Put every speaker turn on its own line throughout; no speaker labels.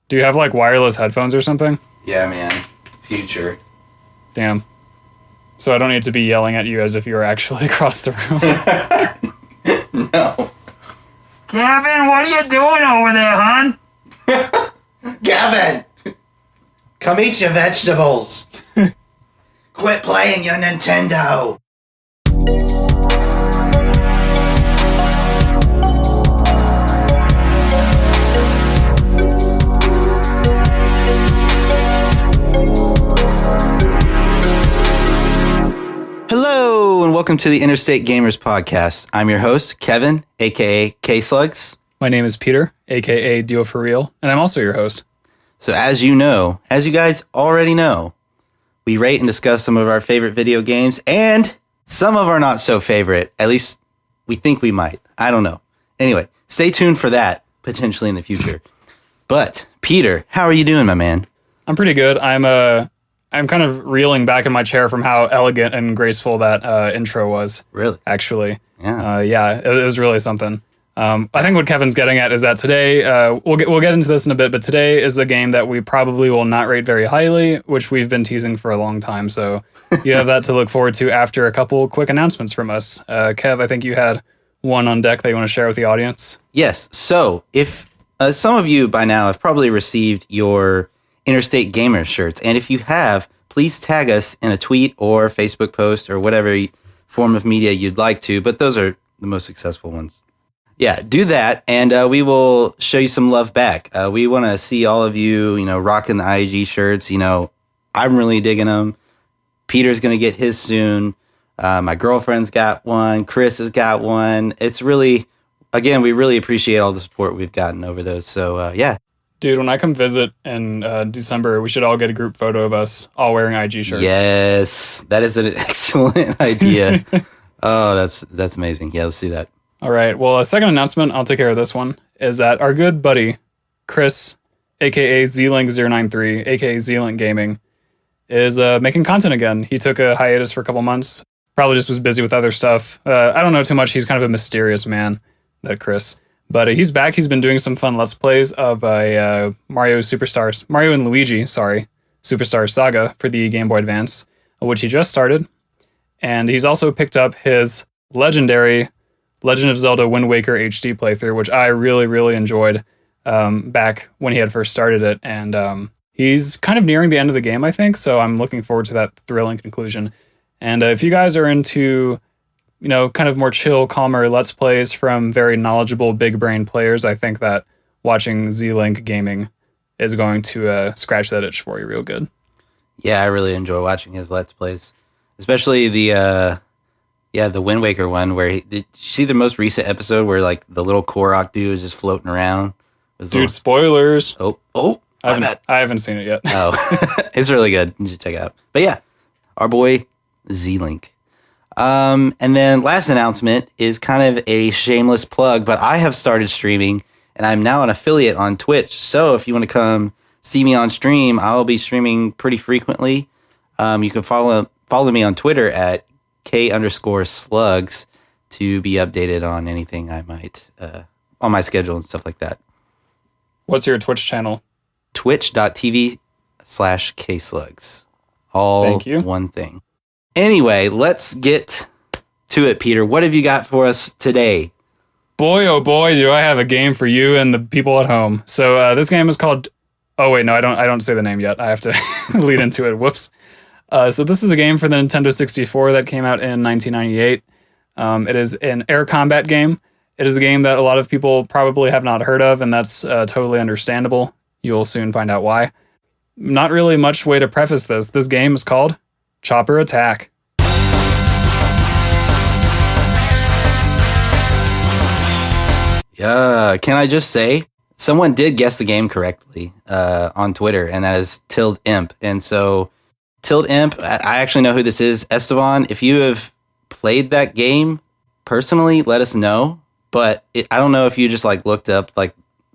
Do you have like wireless headphones or something?
Yeah, man. Future.
Damn. So I don't need to be yelling at you as if you were actually across the room.
No.
Gavin, what are you doing over there, hon?
Gavin! Come eat your vegetables. Quit playing your Nintendo. Hello, and welcome to the Interstate Gamers Podcast. I'm your host, Kevin, a.k.a. K-Slugs.
My name is Peter, a.k.a. Deal For Real, and I'm also your host.
So as you guys already know, we rate and discuss some of our favorite video games and some of our not so favorite. At least we think we might. I don't know. Anyway, stay tuned for that potentially in the future. But Peter, how are you doing, my man?
I'm pretty good. I'm kind of reeling back in my chair from how elegant and graceful that intro was.
Really?
Actually.
Yeah.
It was really something. I think what Kevin's getting at is that today, we'll get into this in a bit, but today is a game that we probably will not rate very highly, which we've been teasing for a long time. So you have that to look forward to after a couple quick announcements from us. Kev, I think you had one on deck that you want to share with the audience.
Yes. So if some of you by now have probably received your Interstate Gamer shirts, and if you have, please tag us in a tweet or Facebook post or whatever form of media you'd like to, but those are the most successful ones. Yeah, do that, and we will show you some love back. We want to see all of you, rocking the IG shirts. I'm really digging them. Peter's going to get his soon. My girlfriend's got one. Chris has got one. It's really, again, we really appreciate all the support we've gotten over those. So, yeah.
Dude, when I come visit in December, we should all get a group photo of us all wearing IG shirts.
Yes, that is an excellent idea. Oh, that's amazing. Yeah, let's do that.
All right. Well, a second announcement, I'll take care of this one, is that our good buddy, Chris, a.k.a. ZLink093, a.k.a. ZLink Gaming, is making content again. He took a hiatus for a couple months. Probably just was busy with other stuff. I don't know too much. He's kind of a mysterious man, that Chris. But he's back. He's been doing some fun Let's Plays of Mario and Luigi, Superstar Saga for the Game Boy Advance, which he just started. And he's also picked up his legendary Legend of Zelda Wind Waker HD playthrough, which I really, really enjoyed back when he had first started it. And he's kind of nearing the end of the game, I think, so I'm looking forward to that thrilling conclusion. And if you guys are into kind of more chill, calmer Let's Plays from very knowledgeable, big brain players, I think that watching Z-Link Gaming is going to scratch that itch for you real good.
Yeah, I really enjoy watching his Let's Plays, especially the Wind Waker one where did you see the most recent episode where like the little Korok dude is just floating around?
Spoilers.
Oh,
I haven't seen it yet.
Oh, it's really good. You should check it out. But yeah, our boy Z-Link. And then last announcement is kind of a shameless plug, but I have started streaming and I'm now an affiliate on Twitch. So if you want to come see me on stream, I'll be streaming pretty frequently. You can follow me on Twitter at K_slugs to be updated on anything I might, on my schedule and stuff like that.
What's your Twitch channel?
Twitch.tv/Kslugs. All
Thank you.
One thing. Anyway, let's get to it, Peter. What have you got for us today?
Boy, oh boy, do I have a game for you and the people at home. So this game is called... Oh, wait, no, I don't say the name yet. I have to lead into it. Whoops. So this is a game for the Nintendo 64 that came out in 1998. It is an air combat game. It is a game that a lot of people probably have not heard of, and that's totally understandable. You'll soon find out why. Not really much way to preface this. This game is called Chopper Attack.
Yeah, can I just say, someone did guess the game correctly on Twitter, and that is Tilde Imp. And so, Tilde Imp, I actually know who this is. Esteban, if you have played that game personally, let us know. But I don't know if you just looked up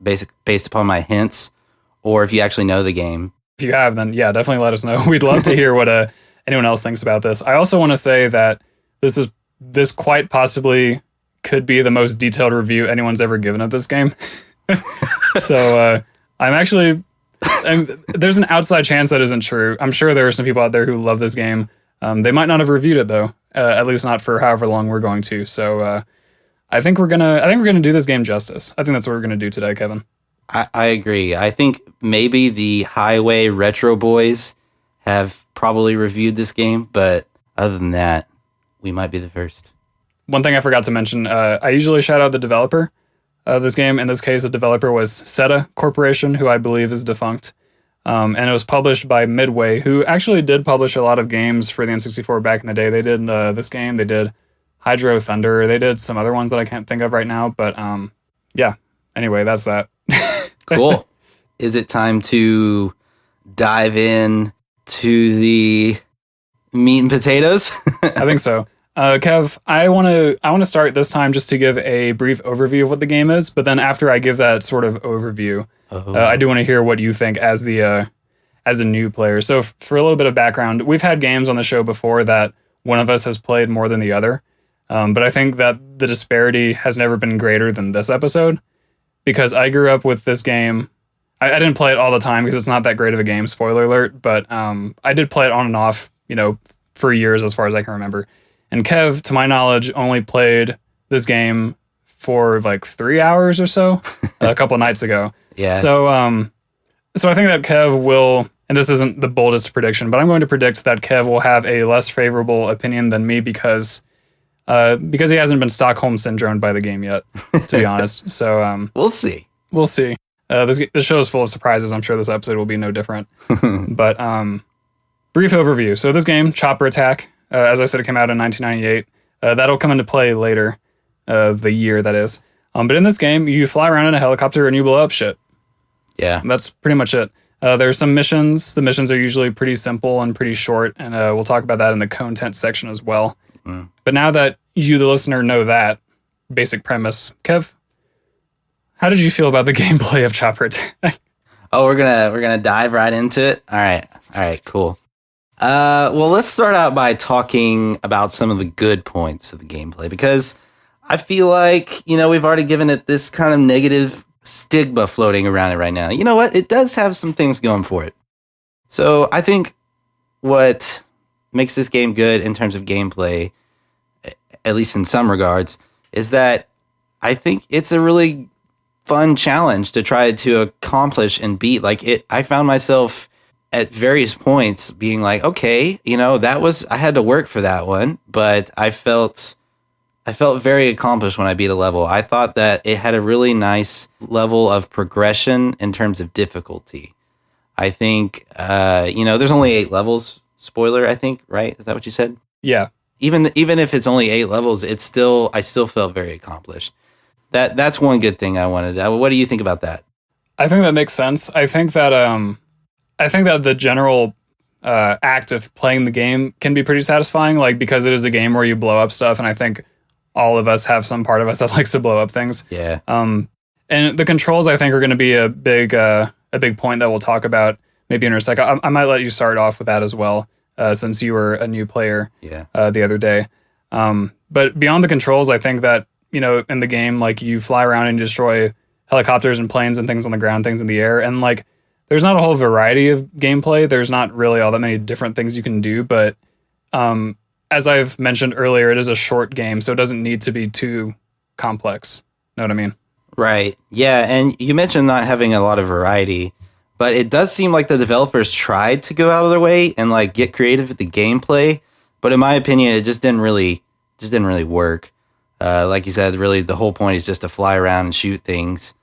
based upon my hints, or if you actually know the game.
If you have, then yeah, definitely let us know. We'd love to hear what anyone else thinks about this. I also want to say that this quite possibly could be the most detailed review anyone's ever given of this game. So I'm actually There's an outside chance that isn't true. I'm sure there are some people out there who love this game. They might not have reviewed it though, at least not for however long we're going to. So I think we're gonna do this game justice. I think that's what we're gonna do today, Kevin.
I agree. I think maybe the Highway Retro Boys have probably reviewed this game, but other than that, we might be the first.
One thing I forgot to mention, I usually shout out the developer of this game. In this case, the developer was Seta Corporation, who I believe is defunct. And it was published by Midway, who actually did publish a lot of games for the N64 back in the day. They did this game, they did Hydro Thunder, they did some other ones that I can't think of right now, but yeah. Anyway, that's that.
Cool. Is it time to dive in to the meat and potatoes?
I think so. Kev, I want to start this time just to give a brief overview of what the game is, but then after I give that sort of overview, I do want to hear what you think as a new player. So for a little bit of background, we've had games on the show before that one of us has played more than the other, but I think that the disparity has never been greater than this episode, because I grew up with this game. I didn't play it all the time because it's not that great of a game, spoiler alert, but I did play it on and off, for years as far as I can remember. And Kev, to my knowledge, only played this game for like 3 hours or so a couple nights ago.
Yeah.
So I think that Kev will, and this isn't the boldest prediction, but I'm going to predict that Kev will have a less favorable opinion than me because he hasn't been Stockholm syndromed by the game yet, to be honest. So
we'll see.
We'll see. This show is full of surprises. I'm sure this episode will be no different. But brief overview. So this game, Chopper Attack, as I said, it came out in 1998. That'll come into play later, the year that is. But in this game, you fly around in a helicopter and you blow up shit.
Yeah.
That's pretty much it. There's some missions. The missions are usually pretty simple and pretty short, and we'll talk about that in the content section as well. Mm. But now that you, the listener, know that basic premise, Kev, how did you feel about the gameplay of Chopper Attack?
Oh, we're gonna dive right into it. All right, cool. Well, let's start out by talking about some of the good points of the gameplay, because I feel like, we've already given it this kind of negative stigma floating around it right now. You know what? It does have some things going for it. So I think what makes this game good in terms of gameplay, at least in some regards, is that I think it's a really fun challenge to try to accomplish and beat. I found myself at various points being like, okay, I had to work for that one, but I felt very accomplished when I beat a level. I thought that it had a really nice level of progression in terms of difficulty. I think, there's only 8 levels. Spoiler, I think, right? Is that what you said?
Yeah.
Even if it's only 8 levels, I still felt very accomplished. That's one good thing I wanted. What do you think about that?
I think that makes sense. I think that the general act of playing the game can be pretty satisfying, because it is a game where you blow up stuff, and I think all of us have some part of us that likes to blow up things.
Yeah.
And the controls, I think, are going to be a big point that we'll talk about maybe in a second. I might let you start off with that as well, since you were a new player.
Yeah.
The other day. But beyond the controls, I think that, in the game, you fly around and destroy helicopters and planes and things on the ground, things in the air, and there's not a whole variety of gameplay. There's not really all that many different things you can do, but as I've mentioned earlier, it is a short game, so it doesn't need to be too complex. Know what I mean?
Right. Yeah, and you mentioned not having a lot of variety, but it does seem like the developers tried to go out of their way and get creative with the gameplay, but in my opinion, it just didn't really work. Like you said, really the whole point is just to fly around and shoot things.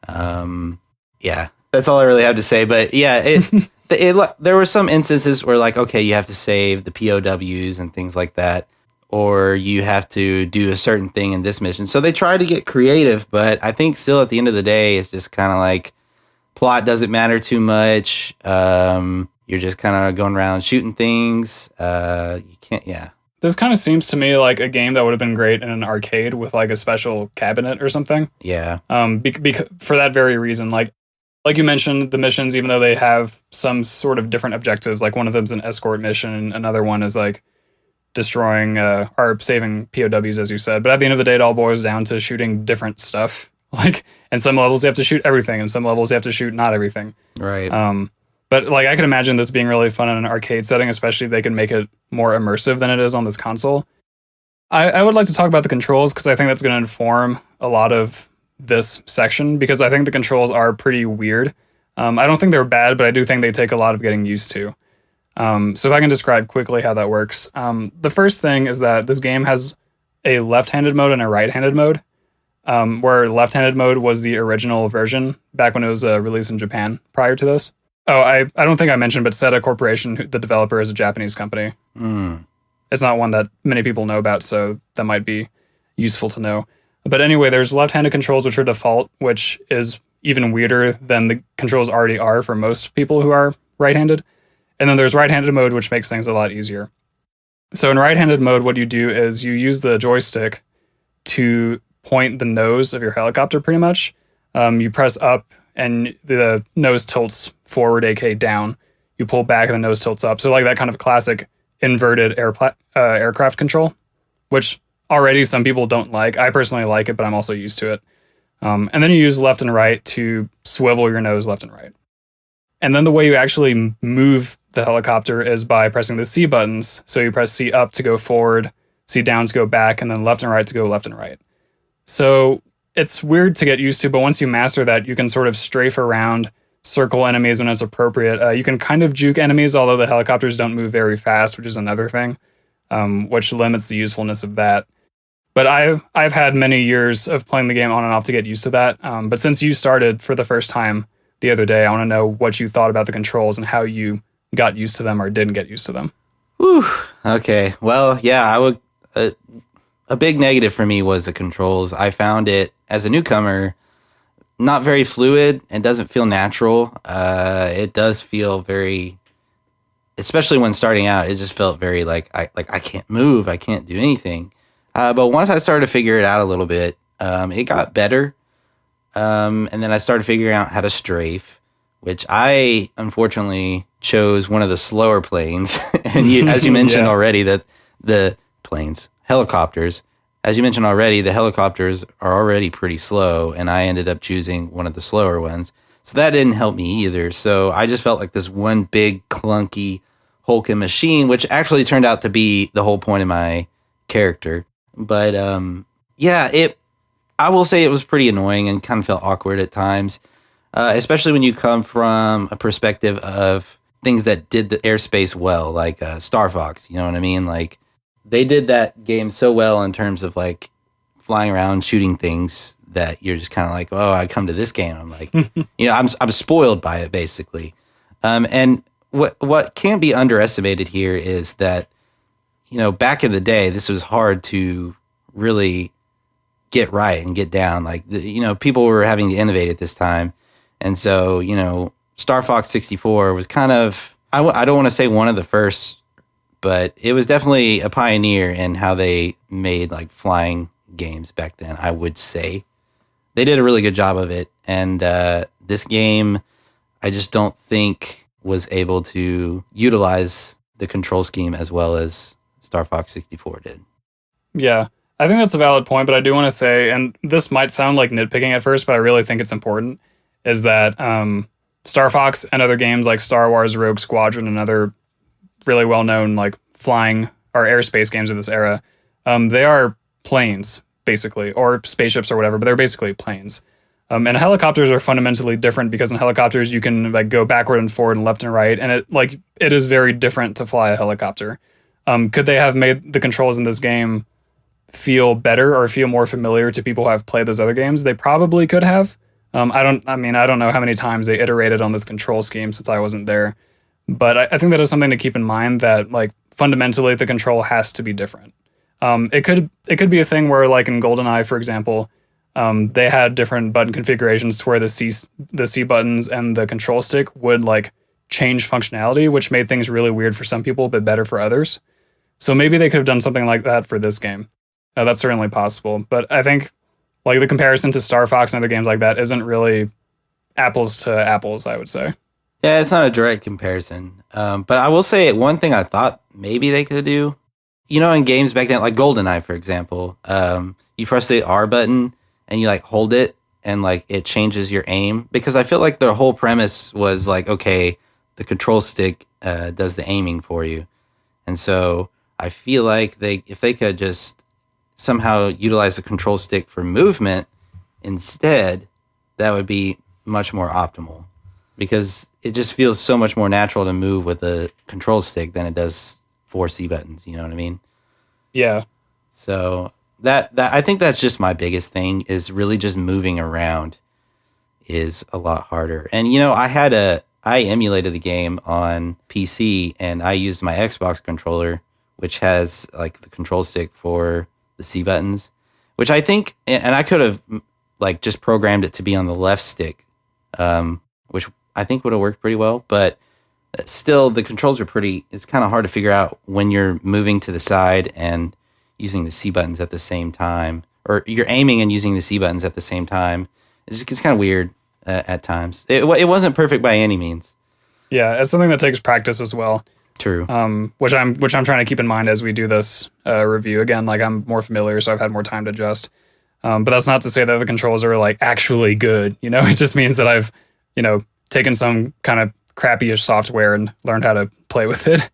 Yeah, that's all I really have to say. But yeah, there were some instances where okay, you have to save the POWs and things like that, or you have to do a certain thing in this mission. So they tried to get creative, but I think still at the end of the day, it's just kind of plot doesn't matter too much. You're just kind of going around shooting things. You can't, yeah.
This kind of seems to me like a game that would have been great in an arcade with a special cabinet or something.
Yeah.
For that very reason, like you mentioned, the missions, even though they have some sort of different objectives, one of them's an escort mission, and another one is destroying or saving POWs, as you said. But at the end of the day, it all boils down to shooting different stuff Like, in some levels you have to shoot everything, and some levels you have to shoot not everything.
Right.
But like, I could imagine this being really fun in an arcade setting, especially if they can make it more immersive than it is on this console. I would like to talk about the controls because I think that's going to inform a lot of this section, because I think the controls are pretty weird. I don't think they're bad, but I do think they take a lot of getting used to. So if I can describe quickly how that works. The first thing is that this game has a left-handed mode and a right-handed mode, where left-handed mode was the original version back when it was released in Japan prior to this. Oh, I don't think I mentioned, but Seta Corporation, the developer, is a Japanese company. It's not one that many people know about, so that might be useful to know. But anyway, there's left-handed controls, which are default, which is even weirder than the controls already are for most people who are right-handed. And then there's right-handed mode, which makes things a lot easier. So in right-handed mode, what you do is you use the joystick to point the nose of your helicopter, pretty much. You press up, and the nose tilts forward, aka down. You pull back, and the nose tilts up. So like that kind of classic inverted aircraft control, which already some people don't like. I personally like it, but I'm also used to it. And then you use left and right to swivel your nose left and right. And then the way you actually move the helicopter is by pressing the C buttons. So you press C up to go forward, C down to go back, and then left and right to go left and right. So it's weird to get used to, but once you master that, you can sort of strafe around, circle enemies when it's appropriate. You can kind of juke enemies, although the helicopters don't move very fast, which is another thing, which limits the usefulness of that. But I've had many years of playing the game on and off to get used to that. But since you started for the first time the other day, I want to know what you thought about the controls and how you got used to them or didn't get used to them.
Whew. Okay. Well, yeah, I would. A big negative for me was the controls. I found it as a newcomer not very fluid and doesn't feel natural. It does feel very, especially when starting out, it just felt very like I can't move, I can't do anything. But once I started to figure it out a little bit, it got better. And then I started figuring out how to strafe, which I unfortunately chose one of the slower planes. And as you mentioned already, that the helicopters, as you mentioned already, the helicopters are already pretty slow, and I ended up choosing one of the slower ones. So that didn't help me either. So I just felt like this one big clunky hulking machine, which actually turned out to be the whole point of my character. But I will say it was pretty annoying and kind of felt awkward at times, especially when you come from a perspective of things that did the airspace well, like Star Fox. You know what I mean? Like, they did that game so well in terms of like flying around, shooting things, that you're just kind of like, oh, I come to this game, I'm like, I'm spoiled by it basically. And what can't be underestimated here is that, back in the day, this was hard to really get right and get down. Like, people were having to innovate at this time. And so, Star Fox 64 was kind of, I don't want to say one of the first, but it was definitely a pioneer in how they made like flying games back then, I would say. They did a really good job of it. And this game, I just don't think was able to utilize the control scheme as well as Star Fox 64 did.
Yeah, I think that's a valid point, but I do want to say, and this might sound like nitpicking at first, but I really think it's important, is that Star Fox and other games like Star Wars Rogue Squadron and other really well-known like flying or airspace games of this era, they are planes basically, or spaceships or whatever, but they're basically planes. And helicopters are fundamentally different because in helicopters you can like go backward and forward and left and right, and it is very different to fly a helicopter. Could they have made the controls in this game feel better or feel more familiar to people who have played those other games? They probably could have. I don't know how many times they iterated on this control scheme since I wasn't there. But I think that is something to keep in mind, that like fundamentally the control has to be different. It could be a thing where like in GoldenEye, for example, they had different button configurations to where the C buttons and the control stick would like change functionality, which made things really weird for some people, but better for others. So maybe they could have done something like that for this game. That's certainly possible. But I think like the comparison to Star Fox and other games like that isn't really apples to apples, I would say.
Yeah, it's not a direct comparison. But I will say one thing I thought maybe they could do, in games back then, like GoldenEye, for example, you press the R button and you like hold it and like it changes your aim, because I feel like the whole premise was like, okay, the control stick does the aiming for you. And so I feel like if they could just somehow utilize the control stick for movement instead, that would be much more optimal, because it just feels so much more natural to move with a control stick than it does 4 C buttons. You know what I mean?
Yeah.
So that I think that's just my biggest thing, is really just moving around is a lot harder. And I emulated the game on PC, and I used my Xbox controller, which has like the control stick for the C buttons, which I think, and I could have like just programmed it to be on the left stick, which I think would have worked pretty well. But still, the controls are it's kind of hard to figure out when you're moving to the side and using the C buttons at the same time, or you're aiming and using the C buttons at the same time. It's kind of weird at times. It wasn't perfect by any means.
Yeah, it's something that takes practice as well.
True.
Which I'm trying to keep in mind as we do this review. Again, like I'm more familiar, so I've had more time to adjust. But that's not to say that the controls are like actually good. It just means that I've, taken some kind of crappy-ish software and learned how to play with it.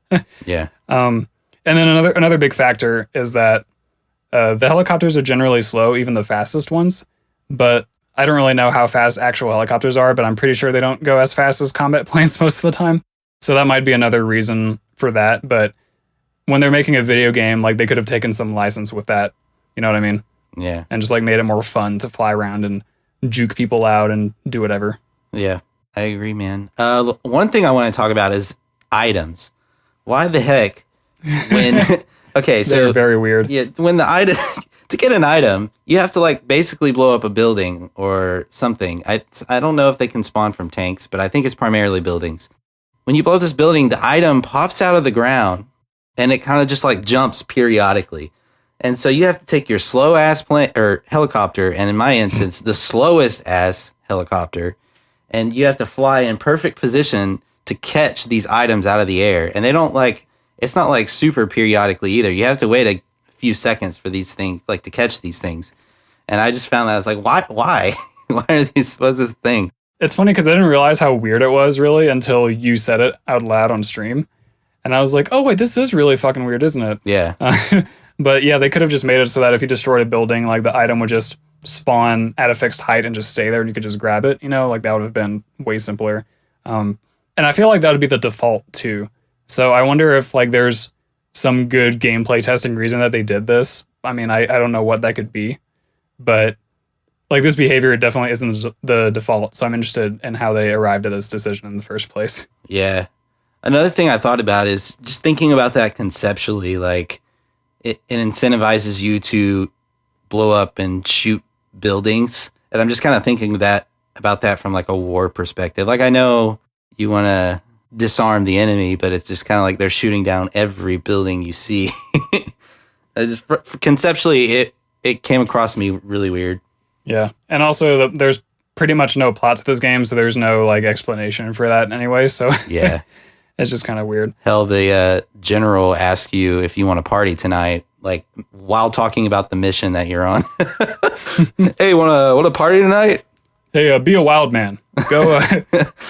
Yeah.
And then another big factor is that the helicopters are generally slow, even the fastest ones. But I don't really know how fast actual helicopters are, but I'm pretty sure they don't go as fast as combat planes most of the time. So that might be another reason for that. But when they're making a video game, like they could have taken some license with that. You know what I mean?
Yeah.
And just like made it more fun to fly around and juke people out and do whatever.
Yeah, I agree, man. One thing I want to talk about is items. Why the heck when okay, so
they're very weird.
Yeah, when the item to get an item, you have to like basically blow up a building or something. I don't know if they can spawn from tanks, but I think it's primarily buildings. When you blow this building, the item pops out of the ground and it kind of just like jumps periodically. And so you have to take your slow ass plane or helicopter, and in my instance, the slowest ass helicopter, and you have to fly in perfect position to catch these items out of the air. And they don't it's not like super periodically either. You have to wait a few seconds for these things, like to catch these things. And I just found that I was like, why? Why are these? What's this thing?
It's funny because I didn't realize how weird it was really until you said it out loud on stream. And I was like, oh wait, this is really fucking weird, isn't it?
Yeah.
But yeah, they could have just made it so that if you destroyed a building, like the item would just spawn at a fixed height and just stay there and you could just grab it, like that would have been way simpler. And I feel like that would be the default too. So I wonder if like there's some good gameplay testing reason that they did this. I mean, I don't know what that could be, but like this behavior definitely isn't the default. So I'm interested in how they arrived at this decision in the first place.
Yeah. Another thing I thought about is just thinking about that conceptually, like it incentivizes you to blow up and shoot buildings. And I'm just kind of thinking about that from like a war perspective. Like I know you want to disarm the enemy, but it's just kind of like they're shooting down every building you see. Conceptually, it came across me really weird.
Yeah. And also there's pretty much no plot to this game, so there's no like explanation for that anyway. So
yeah.
It's just kind of weird.
Hell, the general asks you if you want to party tonight, like while talking about the mission that you're on. Hey, want to party tonight?
Hey, be a wild man. Go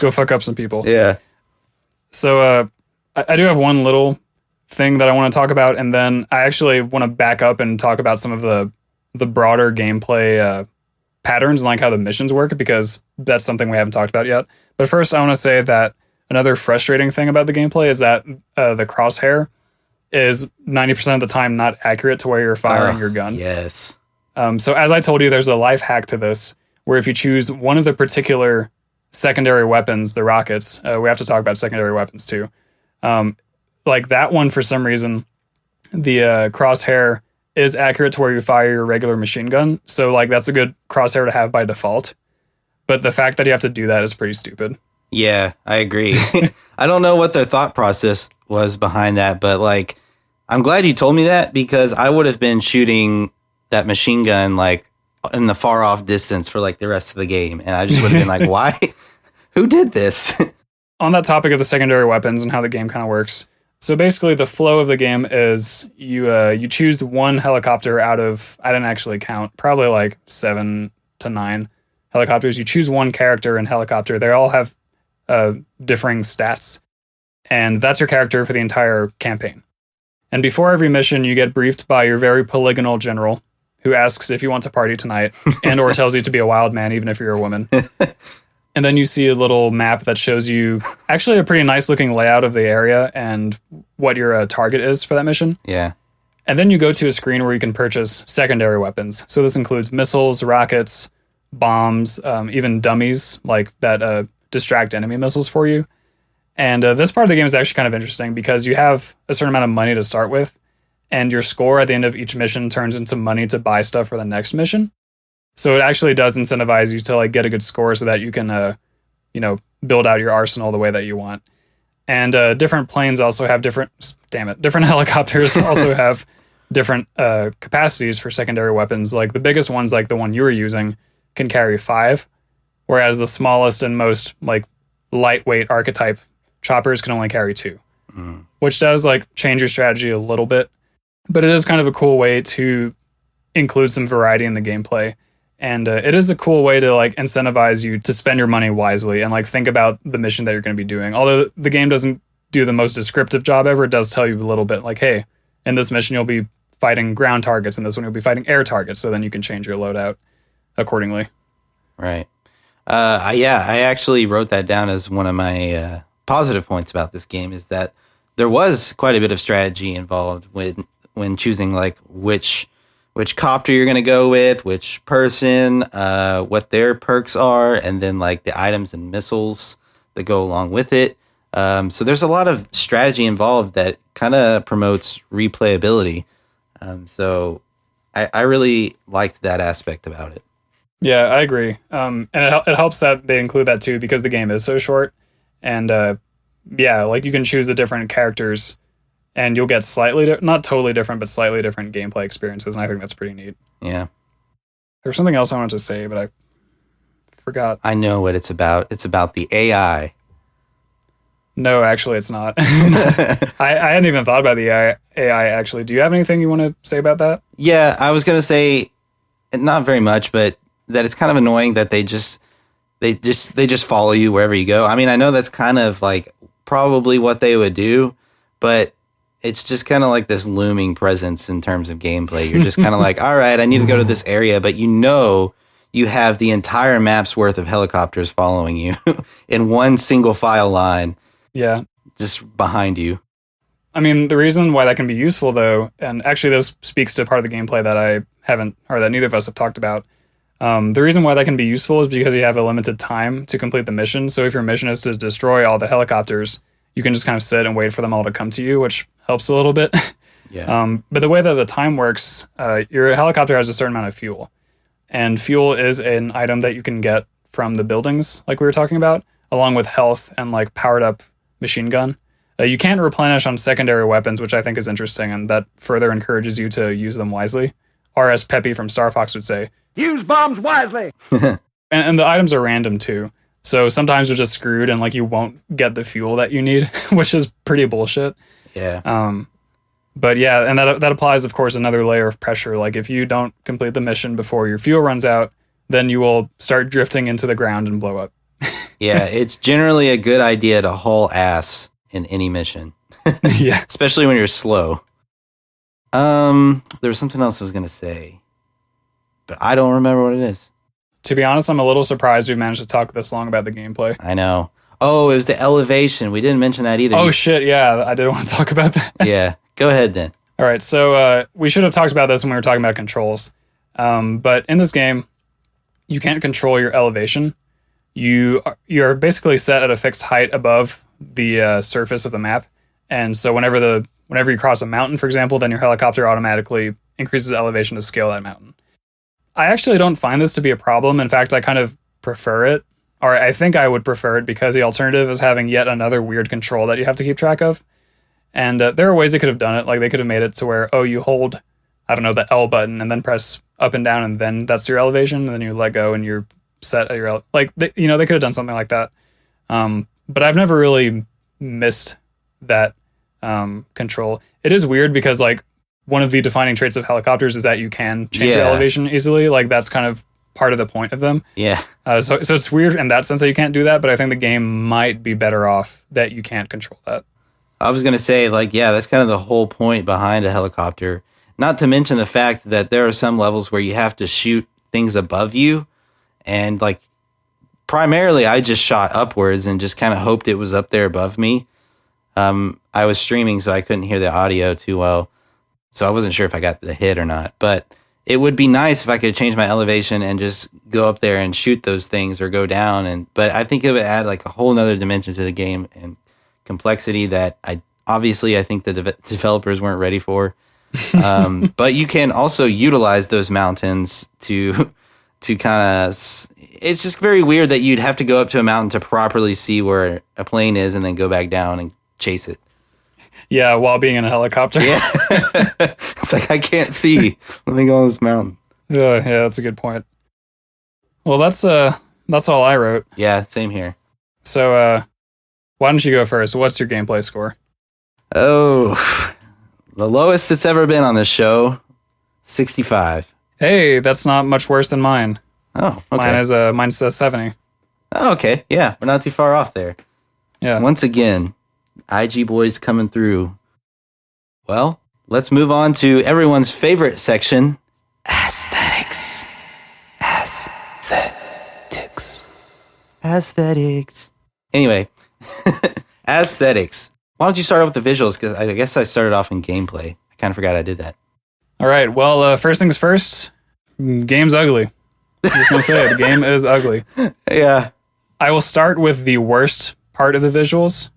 go fuck up some people.
Yeah.
So I do have one little thing that I want to talk about, and then I actually want to back up and talk about some of the broader gameplay patterns and like how the missions work, because that's something we haven't talked about yet. But first, I want to say that another frustrating thing about the gameplay is that the crosshair is 90% of the time not accurate to where you're firing your gun.
Yes.
So as I told you, there's a life hack to this, where if you choose one of the particular secondary weapons, the rockets, we have to talk about secondary weapons too. Like that one, for some reason, the crosshair is accurate to where you fire your regular machine gun. So like that's a good crosshair to have by default. But the fact that you have to do that is pretty stupid.
Yeah, I agree. I don't know what their thought process was behind that, but like, I'm glad you told me that, because I would have been shooting that machine gun like in the far off distance for like the rest of the game. And I just would have been like, why? Who did this?
On that topic of the secondary weapons and how the game kind of works. So basically the flow of the game is you choose one helicopter out of, I didn't actually count, probably like 7 to 9 helicopters. You choose one character in helicopter. They all have differing stats, and that's your character for the entire campaign. And before every mission, you get briefed by your very polygonal general, who asks if you want to party tonight, and or tells you to be a wild man, even if you're a woman. And then you see a little map that shows you actually a pretty nice looking layout of the area and what your target is for that mission.
Yeah.
And then you go to a screen where you can purchase secondary weapons. So this includes missiles, rockets, bombs, even dummies like that distract enemy missiles for you. And this part of the game is actually kind of interesting because you have a certain amount of money to start with, and your score at the end of each mission turns into money to buy stuff for the next mission. So it actually does incentivize you to like get a good score so that you can, build out your arsenal the way that you want. And different planes also have different helicopters also have different capacities for secondary weapons. Like the biggest ones, like the one you were using, can carry 5, whereas the smallest and most like lightweight archetype choppers can only carry 2, which does like change your strategy a little bit. But it is kind of a cool way to include some variety in the gameplay. And it is a cool way to like incentivize you to spend your money wisely and like think about the mission that you're going to be doing. Although the game doesn't do the most descriptive job ever, it does tell you a little bit like, hey, in this mission you'll be fighting ground targets, and this one you'll be fighting air targets. So then you can change your loadout accordingly.
Right. I actually wrote that down as one of my positive points about this game, is that there was quite a bit of strategy involved when choosing like which copter you're going to go with, which person, what their perks are, and then like the items and missiles that go along with it. So there's a lot of strategy involved that kind of promotes replayability. So I really liked that aspect about it.
Yeah, I agree. And it helps that they include that too, because the game is so short. And like you can choose the different characters, and you'll get not totally different, but slightly different gameplay experiences. And I think that's pretty neat.
Yeah.
There's something else I wanted to say, but I forgot.
I know what it's about. It's about the AI.
No, actually, it's not. I hadn't even thought about the AI, actually. Do you have anything you want to say about that?
Yeah, I was going to say, not very much, but that it's kind of annoying that they just follow you wherever you go. I mean, I know that's kind of like probably what they would do, but it's just kind of like this looming presence in terms of gameplay. You're just kind of like, all right, I need to go to this area, but you have the entire map's worth of helicopters following you in one single file line.
Yeah.
Just behind you.
I mean, the reason why that can be useful, though, and actually this speaks to part of the gameplay that I haven't, or that neither of us have talked about. The reason why that can be useful is because you have a limited time to complete the mission. So if your mission is to destroy all the helicopters, you can just kind of sit and wait for them all to come to you, which helps a little bit.
Yeah.
But the way that the time works, your helicopter has a certain amount of fuel. And fuel is an item that you can get from the buildings, like we were talking about, along with health and like powered up machine gun. You can't replenish on secondary weapons, which I think is interesting, and that further encourages you to use them wisely. Or as Peppy from Star Fox would say,
use bombs wisely.
and the items are random too. So sometimes you're just screwed and like you won't get the fuel that you need, which is pretty bullshit.
Yeah.
But yeah, and that applies, of course, another layer of pressure. Like if you don't complete the mission before your fuel runs out, then you will start drifting into the ground and blow up.
Yeah, it's generally a good idea to haul ass in any mission.
Yeah.
Especially when you're slow. There was something else I was going to say, but I don't remember what it is.
To be honest, I'm a little surprised we managed to talk this long about the gameplay.
I know. Oh, it was the elevation. We didn't mention that either.
Oh, shit, yeah. I did want to talk about that.
Yeah. Go ahead, then.
All right, so we should have talked about this when we were talking about controls. But in this game, you can't control your elevation. You're basically set at a fixed height above the surface of the map. And so whenever you cross a mountain, for example, then your helicopter automatically increases elevation to scale that mountain. I actually don't find this to be a problem. In fact, I kind of prefer it. Or I think I would prefer it because the alternative is having yet another weird control that you have to keep track of. And there are ways they could have done it. Like they could have made it to where, you hold, I don't know, the L button and then press up and down and then that's your elevation. And then you let go and you're set at your, they could have done something like that. But I've never really missed that control. It is weird because like one of the defining traits of helicopters is that you can change your elevation easily. Like that's kind of part of the point of them.
Yeah.
So it's weird in that sense that you can't do that, but I think the game might be better off that you can't control that.
I was going to say, like, yeah, that's kind of the whole point behind a helicopter. Not to mention the fact that there are some levels where you have to shoot things above you. And, like, primarily I just shot upwards and just kind of hoped it was up there above me. I was streaming, so I couldn't hear the audio too well. So I wasn't sure if I got the hit or not. But it would be nice if I could change my elevation and just go up there and shoot those things or go down. But I think it would add like a whole nother dimension to the game and complexity that I think the developers weren't ready for. But you can also utilize those mountains to kind of. It's just very weird that you'd have to go up to a mountain to properly see where a plane is and then go back down and chase it.
Yeah, while being in a helicopter.
Yeah. It's like, I can't see. Let me go on this mountain.
Yeah, that's a good point. Well, that's all I wrote.
Yeah, same here.
So, why don't you go first? What's your gameplay score?
Oh, the lowest it's ever been on this show, 65.
Hey, that's not much worse than mine.
Oh, okay.
Mine's 70.
Oh, okay. Yeah, we're not too far off there.
Yeah.
Once again, IG boys coming through. Well, let's move on to everyone's favorite section, aesthetics. Aesthetics. Anyway, aesthetics. Why don't you start off with the visuals? Because I guess I started off in gameplay. I kind of forgot I did that.
All right. Well, first things first, game's ugly. I'm just going to say it. The game is ugly.
Yeah.
I will start with the worst part of the visuals,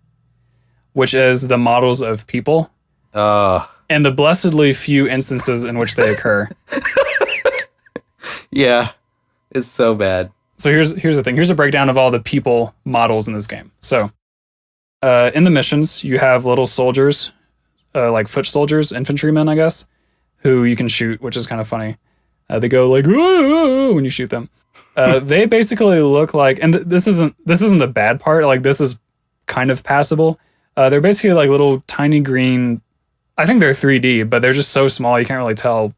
which is the models of people. And the blessedly few instances in which they occur.
Yeah. It's so bad.
So here's the thing. Here's a breakdown of all the people models in this game. So in the missions, you have little soldiers, like foot soldiers, infantrymen, I guess, who you can shoot, which is kind of funny. They go like, "Whoa," when you shoot them. They basically look like, and this isn't the bad part. Like, this is kind of passable. They're basically like little tiny green. I think they're 3D, but they're just so small you can't really tell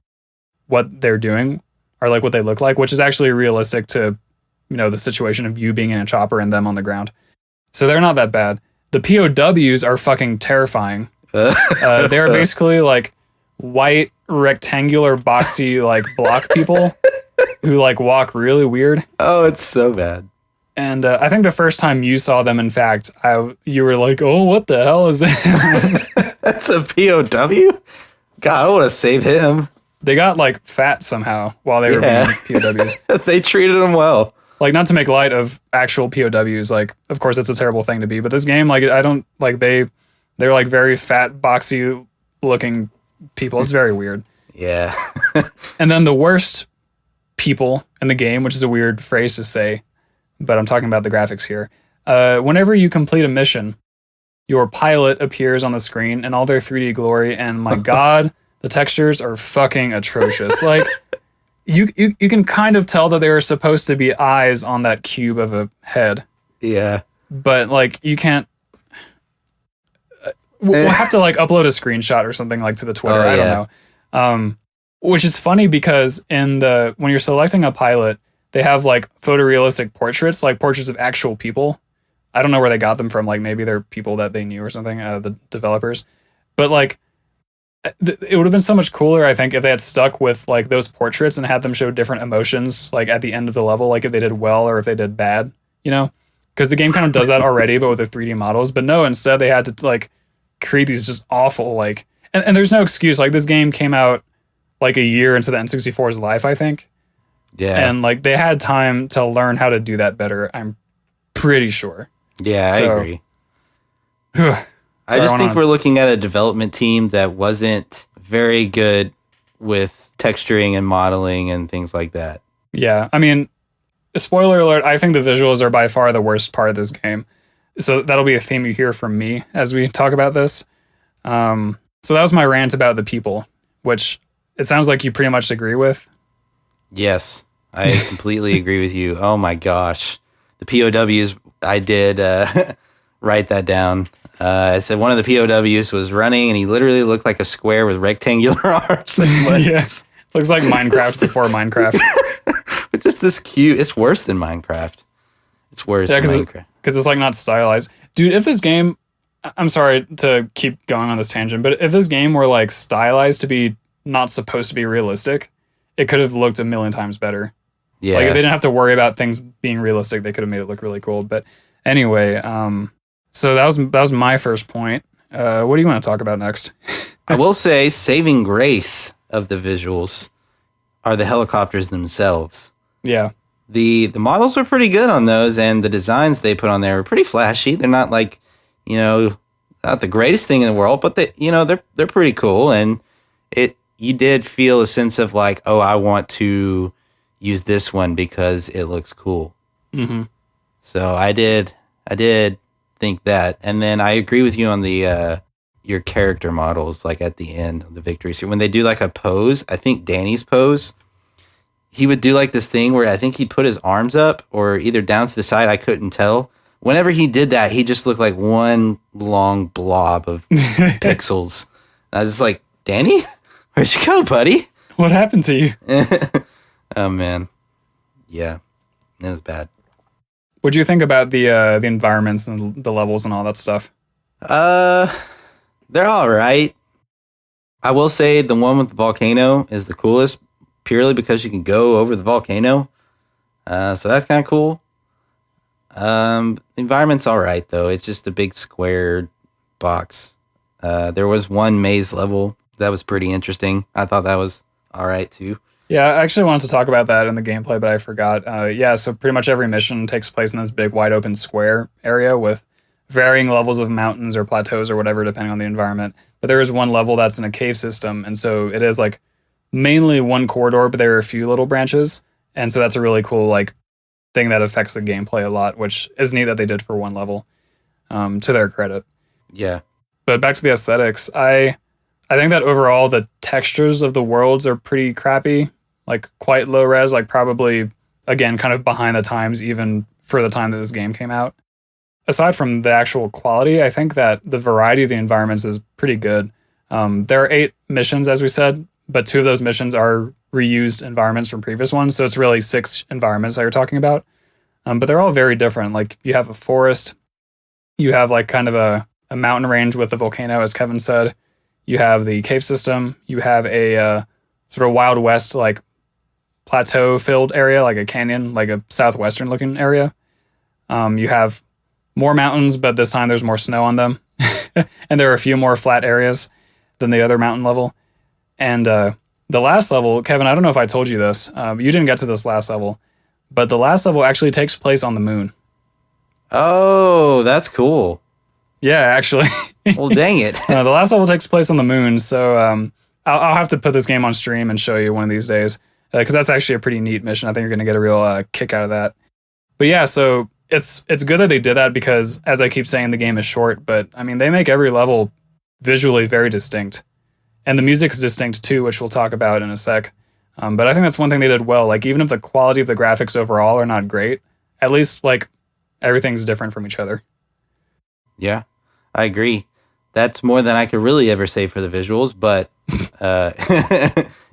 what they're doing or like what they look like, which is actually realistic to, the situation of you being in a chopper and them on the ground. So they're not that bad. The POWs are fucking terrifying. They're basically like white rectangular boxy like block people who like walk really weird.
Oh, it's so bad.
And I think the first time you saw them, in fact, you were like, "Oh, what the hell is this?"
That's a POW? God, I want to save him.
They got like fat somehow while they were being POWs.
They treated him well.
Like, not to make light of actual POWs, like, of course it's a terrible thing to be, but this game, like, I don't like they're like very fat, boxy looking people. It's very weird.
Yeah.
And then the worst people in the game, which is a weird phrase to say, but I'm talking about the graphics here. Whenever you complete a mission, your pilot appears on the screen in all their 3D glory, and my God, the textures are fucking atrocious. Like, you can kind of tell that there are supposed to be eyes on that cube of a head.
Yeah.
But, like, you can't... We'll have to, like, upload a screenshot or something, like, to the Twitter. I don't know. Which is funny because when you're selecting a pilot, they have, like, photorealistic portraits, like portraits of actual people. I don't know where they got them from. Like, maybe they're people that they knew or something, the developers. But, like, it would have been so much cooler, I think, if they had stuck with, like, those portraits and had them show different emotions, like, at the end of the level, like, if they did well or if they did bad, Because the game kind of does that already, but with the 3D models. But no, instead they had to, like, create these just awful, like... And there's no excuse. Like, this game came out, like, a year into the N64's life, I think.
Yeah.
And, like, they had time to learn how to do that better, I'm pretty sure.
Yeah, I agree. I just think we're looking at a development team that wasn't very good with texturing and modeling and things like that. Yeah,
I mean, spoiler alert, I think the visuals are by far the worst part of this game. So that'll be a theme you hear from me as we talk about this. So that was my rant about the people, which it sounds like you pretty much agree with.
Yes, I completely agree with you. Oh my gosh. The POWs, I did write that down. I said one of the POWs was running and he literally looked like a square with rectangular arms and legs.
Yes. Looks like Minecraft before Minecraft.
but just this cute. It's worse than Minecraft. It's worse than Minecraft.
Because it's like not stylized. Dude, if this game, I'm sorry to keep going on this tangent, but if this game were like stylized to be not supposed to be realistic, it could have looked a million times better.
Yeah.
Like if they didn't have to worry about things being realistic, they could have made it look really cool. But anyway, so that was my first point. What do you want to talk about next?
I will say, saving grace of the visuals are the helicopters themselves.
Yeah.
The models are pretty good on those, and the designs they put on there are pretty flashy. They're not like, not the greatest thing in the world, but they're pretty cool. And you did feel a sense of like, oh, I want to use this one because it looks cool.
Mm-hmm.
So I did think that, and then I agree with you on the your character models, like at the end of the victory. So when they do like a pose, I think Danny's pose, he would do like this thing where I think he'd put his arms up or either down to the side. I couldn't tell. Whenever he did that, he just looked like one long blob of pixels. I was just like, Danny, where'd you go, buddy?
What happened to you?
Oh man, yeah, it was bad.
What'd you think about the environments and the levels and all that stuff?
They're all right. I will say the one with the volcano is the coolest, purely because you can go over the volcano. So that's kind of cool. The environment's all right though. It's just a big square box. There was one maze level that was pretty interesting. I thought that was all right too.
Yeah, I actually wanted to talk about that in the gameplay, but I forgot. So pretty much every mission takes place in this big wide open square area with varying levels of mountains or plateaus or whatever, depending on the environment. But there is one level that's in a cave system, and so it is like mainly one corridor, but there are a few little branches, and so that's a really cool like thing that affects the gameplay a lot, which is neat that they did for one level, to their credit.
Yeah.
But back to the aesthetics, I think that overall the textures of the worlds are pretty crappy, like quite low res, like probably, again, kind of behind the times even for the time that this game came out. Aside from the actual quality, I think that the variety of the environments is pretty good. There are 8 missions, as we said, but 2 of those missions are reused environments from previous ones, so it's really 6 environments that you're talking about. But they're all very different. Like you have a forest, you have like kind of a mountain range with a volcano, as Kevin said. You have the cave system. You have a sort of Wild West like plateau-filled area, like a canyon, like a southwestern-looking area. You have more mountains, but this time there's more snow on them, and there are a few more flat areas than the other mountain level. And the last level, Kevin, I don't know if I told you this. You didn't get to this last level, but the last level actually takes place on the moon.
Oh, that's cool.
Yeah, actually.
Well, dang it.
The last level takes place on the moon, so I'll have to put this game on stream and show you one of these days, because that's actually a pretty neat mission. I think you're going to get a real kick out of that. But yeah, so it's good that they did that because, as I keep saying, the game is short, but I mean, they make every level visually very distinct. And the music is distinct too, which we'll talk about in a sec. But I think that's one thing they did well. Like, even if the quality of the graphics overall are not great, at least, like, everything's different from each other.
Yeah, I agree. That's more than I could really ever say for the visuals, but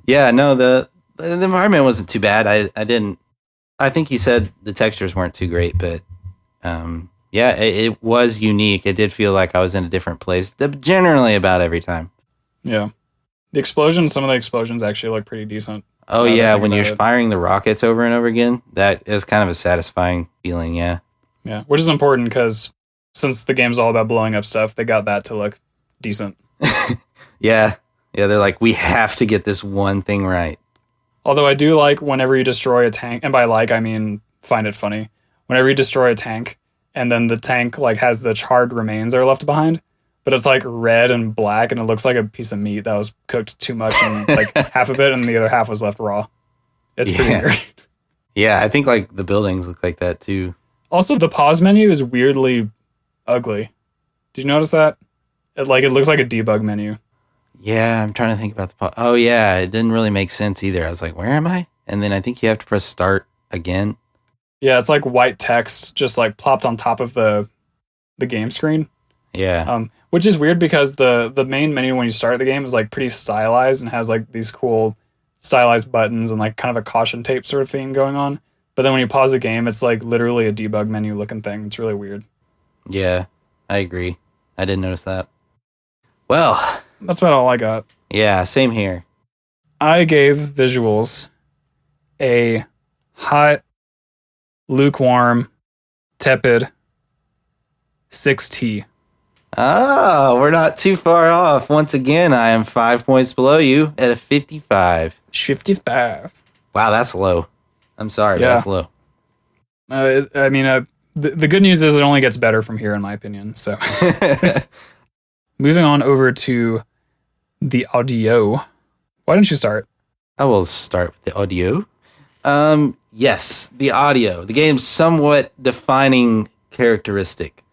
yeah, no, the environment wasn't too bad. I think you said the textures weren't too great, but yeah, it was unique. It did feel like I was in a different place, generally about every time.
Yeah. Some of the explosions actually look pretty decent.
Oh yeah, when you're firing the rockets over and over again, that is kind of a satisfying feeling, yeah.
Yeah, which is important because since the game's all about blowing up stuff, they got that to look decent.
Yeah, they're like, we have to get this one thing right.
Although I do like whenever you destroy a tank, and by like, I mean find it funny, whenever you destroy a tank, and then the tank like has the charred remains that are left behind, but it's like red and black, and it looks like a piece of meat that was cooked too much, and like half of it, and the other half was left raw. It's pretty weird.
Yeah, I think like the buildings look like that too.
Also, the pause menu is weirdly ugly. Did you notice that? It looks like a debug menu.
Yeah, I'm trying to think about the oh yeah, it didn't really make sense either. I was like, where am I? And then I think you have to press start again.
Yeah, it's like white text just like plopped on top of the game screen.
Yeah.
Which is weird because the main menu when you start the game is like pretty stylized and has like these cool stylized buttons and like kind of a caution tape sort of thing going on. But then when you pause the game, it's like literally a debug menu looking thing. It's really weird.
Yeah, I agree. I didn't notice that. Well,
that's about all I got.
Yeah, same here.
I gave visuals a hot, lukewarm, tepid 6T.
Oh, we're not too far off. Once again, I am 5 points below you at a 55.
55.
Wow, that's low. I'm sorry, but that's low.
The good news is it only gets better from here, in my opinion. So, moving on over to the audio. Why don't you start?
I will start with the audio. Yes, the audio. The game's somewhat defining characteristic.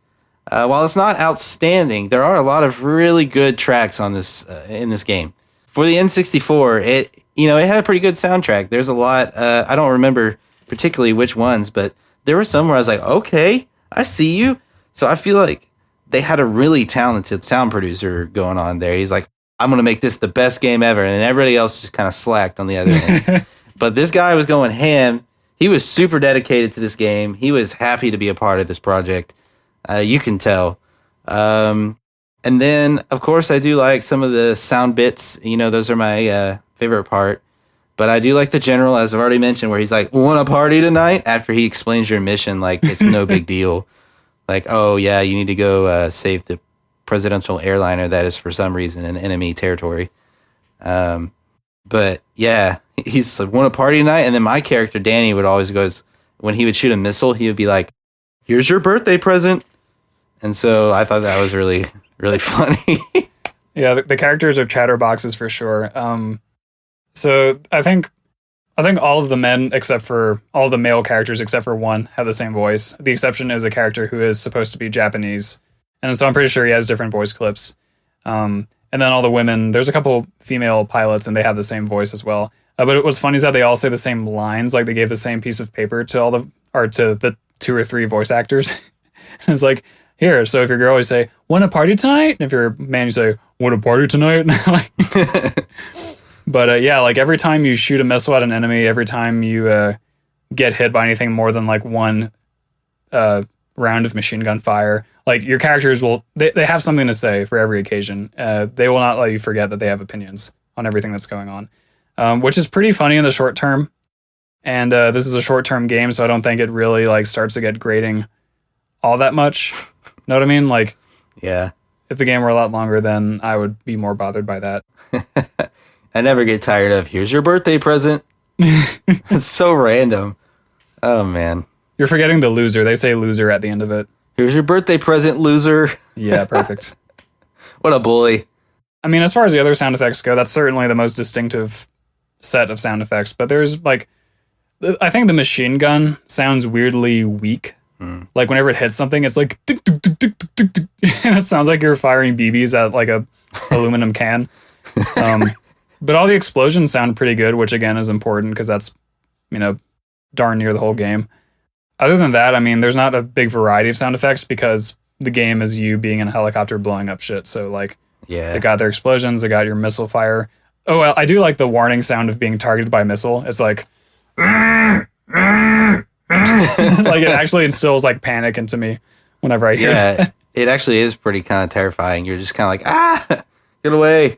While it's not outstanding, there are a lot of really good tracks on this in this game. For the N64, it had a pretty good soundtrack. There's a lot. I don't remember particularly which ones, but there were some where I was like, okay, I see you. So I feel like they had a really talented sound producer going on there. He's like, I'm going to make this the best game ever. And everybody else just kind of slacked on the other end. But this guy was going ham. He was super dedicated to this game. He was happy to be a part of this project. You can tell. And then, of course, I do like some of the sound bits. Those are my favorite part. But I do like the general, as I've already mentioned, where he's like, want a party tonight? After he explains your mission, like, it's no big deal. Like, oh, yeah, you need to go save the presidential airliner that is, for some reason, in enemy territory. But, yeah, he's like, want a party tonight? And then my character, Danny, would always go, when he would shoot a missile, he would be like, here's your birthday present. And so I thought that was really, really funny.
Yeah, the characters are chatterboxes for sure. So I think all of the men, except for all the male characters, except for one, have the same voice. The exception is a character who is supposed to be Japanese, and so I'm pretty sure he has different voice clips. And then all the women, there's a couple female pilots, and they have the same voice as well. But what's funny is that they all say the same lines, like they gave the same piece of paper to the 2 or 3 voice actors. It's like, here, so if you're a girl, you say, want a party tonight? And if you're a man, you say, want a party tonight? But yeah, like every time you shoot a missile at an enemy, every time you get hit by anything more than like one round of machine gun fire, like your characters they have something to say for every occasion. They will not let you forget that they have opinions on everything that's going on, which is pretty funny in the short term. And this is a short-term game, so I don't think it really like starts to get grating all that much. Know what I mean? Like,
yeah.
If the game were a lot longer, then I would be more bothered by that.
I never get tired of, here's your birthday present. It's so random. Oh, man.
You're forgetting the loser. They say loser at the end of it.
Here's your birthday present, loser.
Yeah, perfect.
What a bully.
I mean, as far as the other sound effects go, that's certainly the most distinctive set of sound effects. But there's, like, I think the machine gun sounds weirdly weak. Like, whenever it hits something, it's like, and it sounds like you're firing BBs at, like, a aluminum can. But all the explosions sound pretty good, which again is important because that's, darn near the whole game. Other than that, I mean, there's not a big variety of sound effects because the game is you being in a helicopter blowing up shit. So, like,
yeah,
they got their explosions, they got your missile fire. Oh, well, I do like the warning sound of being targeted by a missile. It's like, like it actually instills like panic into me whenever I hear that.
It actually is pretty kind of terrifying. You're just kind of like, get away.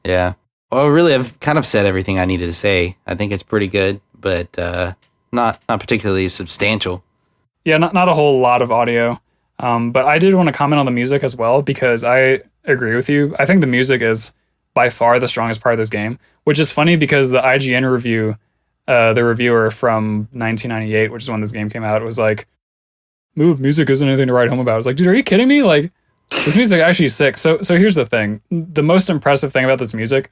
Yeah. Well, really, I've kind of said everything I needed to say. I think it's pretty good, but not particularly substantial.
Yeah, not a whole lot of audio. But I did want to comment on the music as well, because I agree with you. I think the music is by far the strongest part of this game, which is funny because the IGN review, the reviewer from 1998, which is when this game came out, was like, "Ooh, music isn't anything to write home about." I was like, dude, are you kidding me? Like, this music actually is sick. So here's the thing. The most impressive thing about this music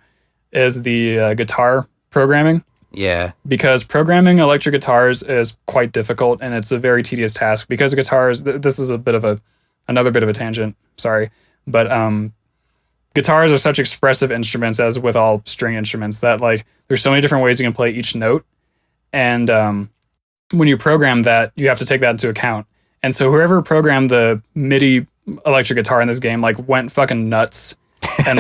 is the guitar programming.
Yeah. Because
programming electric guitars is quite difficult, and it's a very tedious task because guitars, this is another bit of a tangent, sorry. But guitars are such expressive instruments, as with all string instruments, that like there's so many different ways you can play each note. And when you program that, you have to take that into account. And so whoever programmed the MIDI electric guitar in this game like went fucking nuts and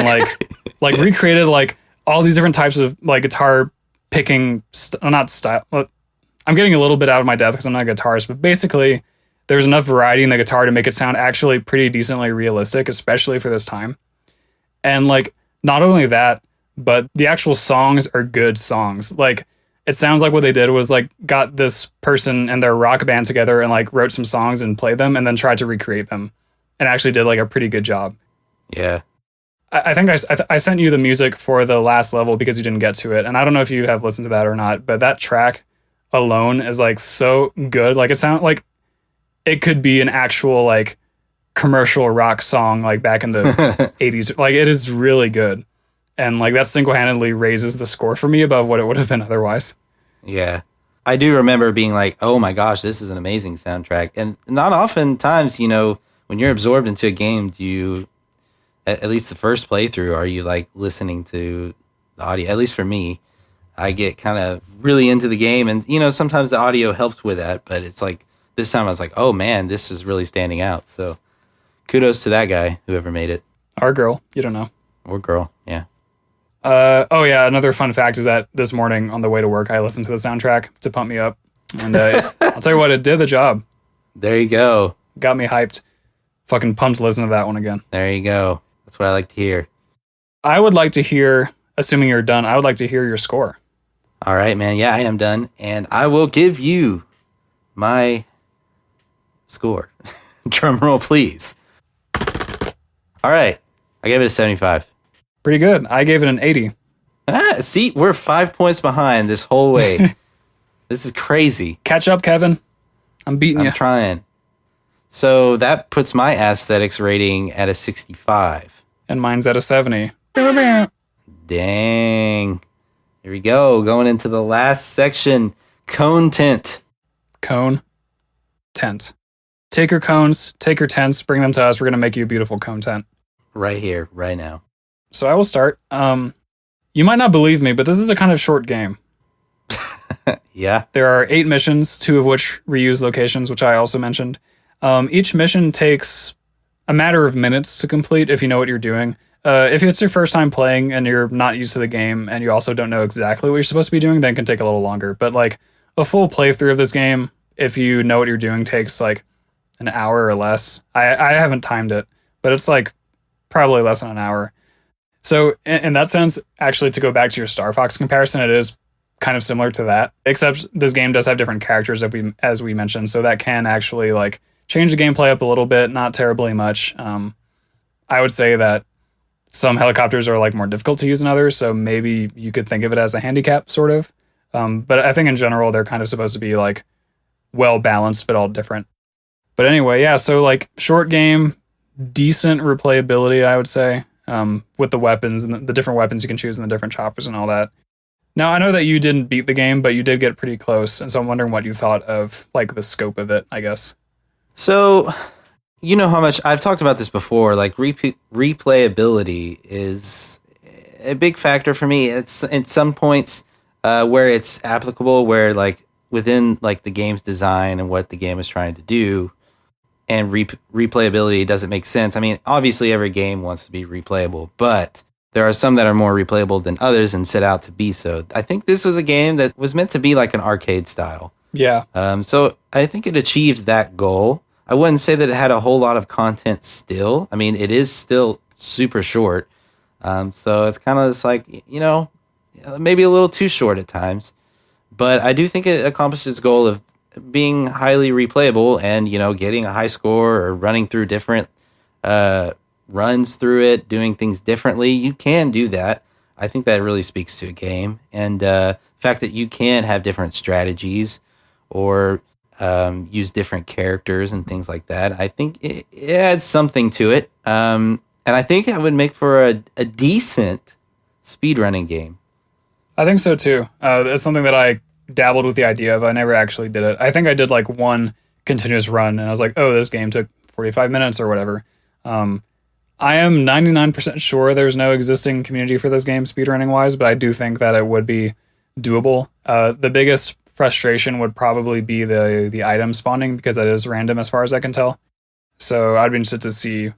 like recreated like all these different types of like guitar picking, not style. I'm getting a little bit out of my depth because I'm not a guitarist, but basically there's enough variety in the guitar to make it sound actually pretty decently realistic, especially for this time. And like, not only that, but the actual songs are good songs. Like, it sounds like what they did was like got this person and their rock band together and like wrote some songs and played them and then tried to recreate them and actually did like a pretty good job.
Yeah.
I think I sent you the music for the last level because you didn't get to it. And I don't know if you have listened to that or not, but that track alone is like so good. Like, it sounds like it could be an actual like commercial rock song like back in the 80s. Like, it is really good. And like that single-handedly raises the score for me above what it would have been otherwise.
Yeah. I do remember being like, oh my gosh, this is an amazing soundtrack. And not oftentimes, you know, when you're absorbed into a game, do you, at least the first playthrough, are you like listening to the audio? At least for me, I get kind of really into the game. And, you know, sometimes the audio helps with that. But it's like, this time I was like, oh man, this is really standing out. So kudos to that guy, whoever made it.
Our girl, you don't know.
Or girl, yeah.
Oh yeah, another fun fact is that this morning on the way to work, I listened to the soundtrack to pump me up. And I'll tell you what, it did the job.
There you go.
Got me hyped. Fucking pumped to listen to that one again.
There you go. That's what I like to hear.
I would like to hear, assuming you're done, I would like to hear your score.
All right, man. Yeah, I am done. And I will give you my score. Drum roll, please. All right. I gave it a 75.
Pretty good. I gave it an 80.
See, we're 5 points behind this whole way. This is crazy.
Catch up, Kevin. I'm beating you.
I'm trying. So that puts my aesthetics rating at a 65.
And mine's at a 70.
Dang. Here we go. Going into the last section. Cone tent.
Cone tent. Take your cones, take your tents, bring them to us. We're going to make you a beautiful cone tent.
Right here, right now.
So I will start. You might not believe me, but this is a kind of short game.
Yeah.
There are 8 missions, 2 of which reuse locations, which I also mentioned. Each mission takes a matter of minutes to complete if you know what you're doing. If it's your first time playing and you're not used to the game and you also don't know exactly what you're supposed to be doing, then it can take a little longer. But like a full playthrough of this game, if you know what you're doing, takes like an hour or less. I haven't timed it, but it's like probably less than an hour. So in that sense, actually, to go back to your Star Fox comparison, it is kind of similar to that, except this game does have different characters as we mentioned, so that can actually like change the gameplay up a little bit, not terribly much. I would say that some helicopters are like more difficult to use than others, so maybe you could think of it as a handicap, sort of. But I think in general, they're kind of supposed to be like well balanced, but all different. But anyway, yeah, so like short game, decent replayability, I would say. With the weapons and the different weapons you can choose and the different choppers and all that. Now, I know that you didn't beat the game, but you did get pretty close, and so I'm wondering what you thought of like the scope of it, I guess.
So, you know how much I've talked about this before, like replayability is a big factor for me. It's in some points where it's applicable, where like within like the game's design and what the game is trying to do, and replayability doesn't make sense. I mean, obviously every game wants to be replayable, but there are some that are more replayable than others and set out to be so. I think this was a game that was meant to be like an arcade style.
Yeah.
So I think it achieved that goal. I wouldn't say that it had a whole lot of content still. I mean, it is still super short. So it's kind of just like, you know, maybe a little too short at times. But I do think it accomplished its goal of being highly replayable and, you know, getting a high score or running through different runs through it, doing things differently. You can do that. I think that really speaks to a game. And the fact that you can have different strategies or use different characters and things like that, I think it adds something to it. And I think it would make for a decent speedrunning game.
I think so too. It's something that I dabbled with the idea of. I never actually did it. I think I did like one continuous run and I was like, oh, this game took 45 minutes or whatever. I am 99% sure there's no existing community for this game speedrunning wise, but I do think that it would be doable. The biggest frustration would probably be the item spawning because that is random as far as I can tell. So I'd be interested to see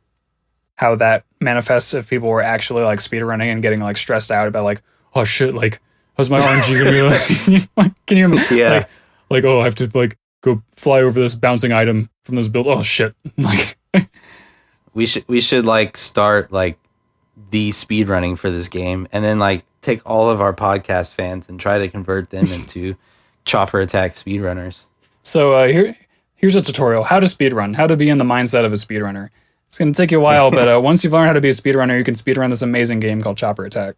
how that manifests if people were actually like speedrunning and getting like stressed out about like, oh shit, like how's my RNG gonna be like? Can you
Yeah.
like oh I have to like go fly over this bouncing item from this build. Oh shit, like
We should like start like the speed running for this game, and then like take all of our podcast fans and try to convert them into chopper attack speedrunners.
So here's a tutorial: how to speedrun, how to be in the mindset of a speedrunner. It's gonna take you a while, but once you've learned how to be a speedrunner, you can speedrun this amazing game called Chopper Attack.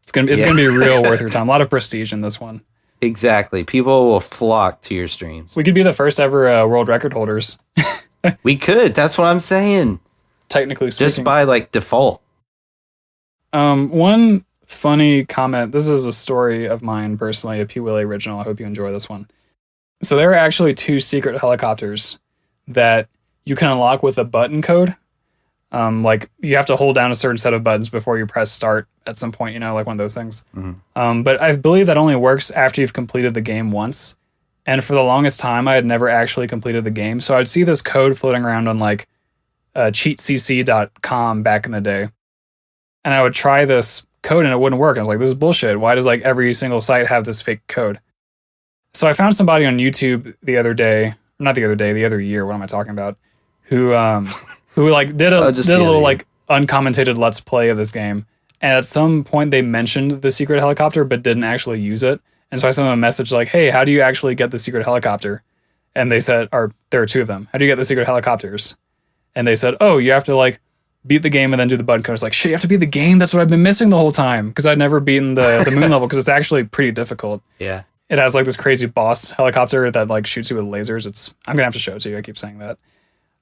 It's gonna be real worth your time. A lot of prestige in this one.
Exactly, people will flock to your streams.
We could be the first ever world record holders.
We could. That's what I'm saying.
Technically speaking,
Just by like default.
One funny comment. This is a story of mine personally, a P. Willie original. I hope you enjoy this one. So there are actually 2 secret helicopters that you can unlock with a button code. Like you have to hold down a certain set of buttons before you press start at some point, you know, like one of those things.
Mm-hmm.
But I believe that only works after you've completed the game once. And for the longest time, I had never actually completed the game. So I'd see this code floating around on like cheatcc.com back in the day. And I would try this code and it wouldn't work. I was like, this is bullshit. Why does like every single site have this fake code? So I found somebody on YouTube the other year, what am I talking about? Who like did a little like uncommentated let's play of this game. And at some point they mentioned the secret helicopter but didn't actually use it. And so I sent them a message like, hey, how do you actually get the secret helicopter? And they said, or there are 2 of them. How do you get the secret helicopters? And they said, oh, you have to like beat the game and then do the button code. It's like, shit, you have to beat the game? That's what I've been missing the whole time. Because I'd never beaten the moon level because it's actually pretty difficult.
Yeah.
It has like this crazy boss helicopter that like shoots you with lasers. I'm gonna have to show it to you. I keep saying that.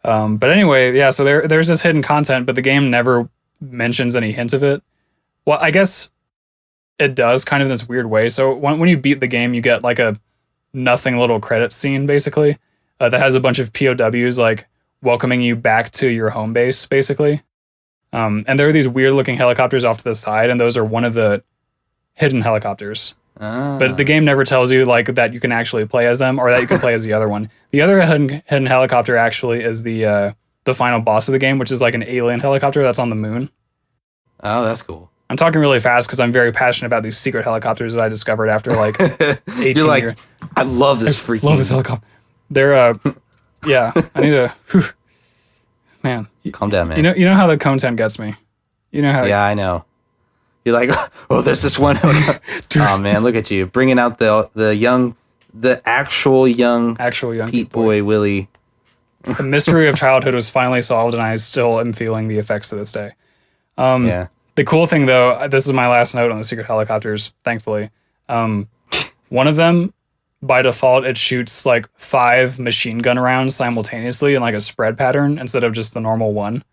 But anyway, yeah. So there's this hidden content, but the game never mentions any hint of it. Well, I guess it does kind of in this weird way. So when you beat the game, you get like a nothing little credit scene basically that has a bunch of POWs like welcoming you back to your home base basically. And there are these weird looking helicopters off to the side, and those are one of the hidden helicopters. But the game never tells you like that you can actually play as them or that you can play as the other one. The other hidden helicopter actually is the final boss of the game, which is like an alien helicopter that's on the moon.
Oh, that's cool.
I'm talking really fast because I'm very passionate about these secret helicopters that I discovered after like 18
You're like,
years.
I love this freaking.
Love this helicopter. They're yeah. I need to. Man,
Calm down, man.
You know how the content gets me. You know how.
Yeah, I know. You're like, oh, there's this one. Oh man, look at you bringing out the actual young Pete Boy Willie.
The mystery of childhood was finally solved, and I still am feeling the effects to this day.
Yeah.
The cool thing, though, this is my last note on the secret helicopters, thankfully. One of them, by default, it shoots like 5 machine gun rounds simultaneously in like a spread pattern instead of just the normal one.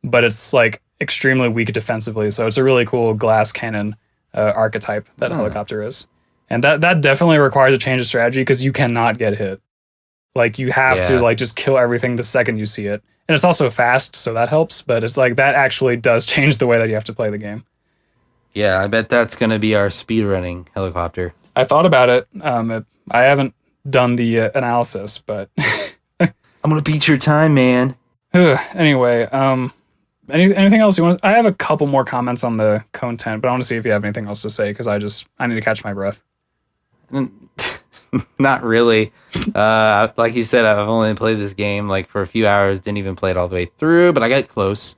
But it's like extremely weak defensively, so it's a really cool glass cannon archetype that helicopter is. And that definitely requires a change of strategy because you cannot get hit. Like you have to like just kill everything the second you see it. And it's also fast, so that helps, but it's like that actually does change the way that you have to play the game.
Yeah, I bet that's going to be our speedrunning helicopter.
I thought about it. I haven't done the analysis, but
I'm going to beat your time, man.
Anyway, anything else you want? I have a couple more comments on the content, but I want to see if you have anything else to say because I need to catch my breath.
Not really. Like you said, I've only played this game like for a few hours. Didn't even play it all the way through, but I got close.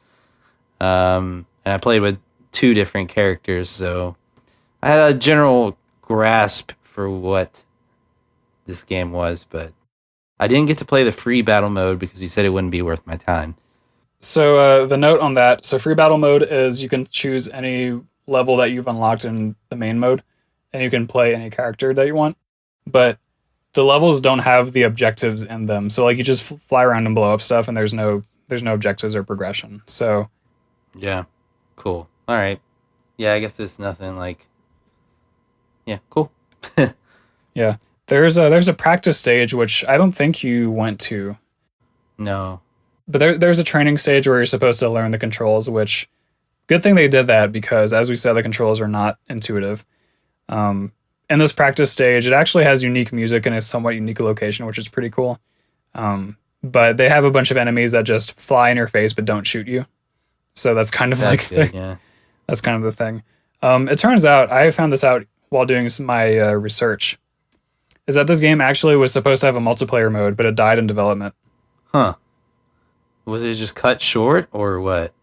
And I played with 2 different characters, so I had a general grasp for what this game was, but I didn't get to play the free battle mode because you said it wouldn't be worth my time.
So the note on that, so free battle mode is you can choose any level that you've unlocked in the main mode, and you can play any character that you want. But the levels don't have the objectives in them. So like you just fly around and blow up stuff and there's no objectives or progression. So
yeah, cool. All right. Yeah, I guess there's nothing like. Yeah, cool.
Yeah, there's a practice stage which I don't think you went to.
No.
But there's a training stage where you're supposed to learn the controls, which good thing they did that because as we said, the controls are not intuitive. In this practice stage, it actually has unique music in a somewhat unique location, which is pretty cool. But they have a bunch of enemies that just fly in your face but don't shoot you. So that's kind of that's kind of the thing. It turns out, I found this out while doing my research, is that this game actually was supposed to have a multiplayer mode, but it died in development.
Huh. Was it just cut short or what?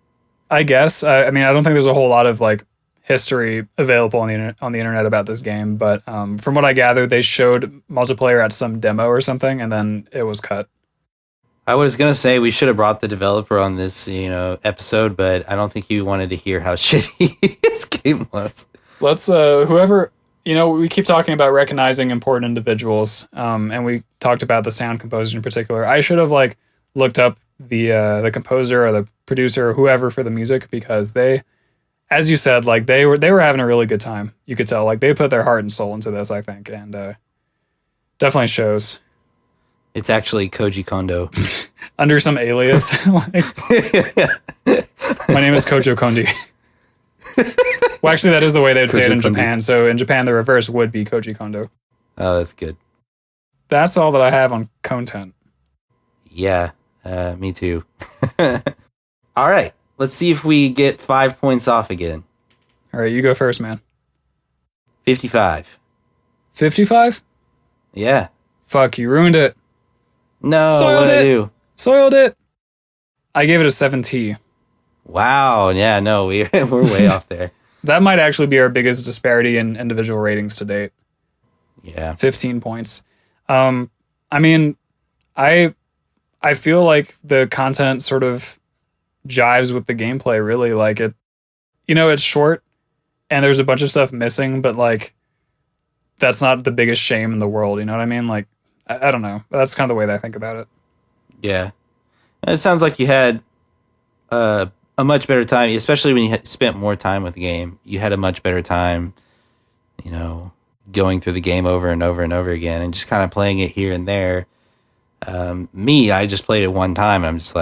I guess. I mean, I don't think there's a whole lot of like history available on the internet about this game, but from what I gathered, they showed multiplayer at some demo or something, and then it was cut.
I was going to say we should have brought the developer on this, episode, but I don't think you wanted to hear how shitty his game was.
Let's, whoever, we keep talking about recognizing important individuals, and we talked about the sound composer in particular. I should have, looked up the composer or the producer or whoever for the music, because they, as you said, they were having a really good time. You could tell, they put their heart and soul into this, I think, and definitely shows.
It's actually Koji Kondo.
Under some alias. My name is Kojo Kondi. Well, actually, that is the way they'd say it in Japan. So in Japan, the reverse would be Koji Kondo.
Oh, that's good.
That's all that I have on content.
Yeah, me too. All right, let's see if we get 5 points off again.
All right, you go first, man.
55.
55?
Yeah.
Fuck, you ruined it.
No, what did I do?
Soiled it. I gave it a 7T.
Wow, yeah, no, we're way off there.
That might actually be our biggest disparity in individual ratings to date.
Yeah. 15
points. I mean, I feel like the content sort of jives with the gameplay, really. It's short, and there's a bunch of stuff missing, but, that's not the biggest shame in the world, you know what I mean? I don't know. That's kind of the way that I think about it.
Yeah. It sounds like you had a much better time, especially when you spent more time with the game. You had a much better time, going through the game over and over and over again and just kind of playing it here and there. I just played it one time. And I'm just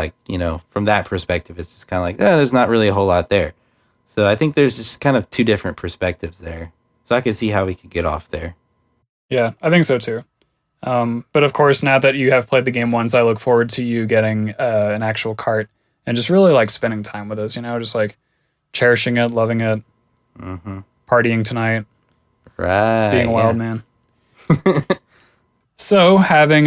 from that perspective, it's just kind of there's not really a whole lot there. So I think there's just kind of two different perspectives there. So I could see how we could get off there.
Yeah, I think so too. But of course, now that you have played the game once, I look forward to you getting an actual cart and just really spending time with us, just cherishing it, loving it, partying tonight,
right?
Being a wild man. So having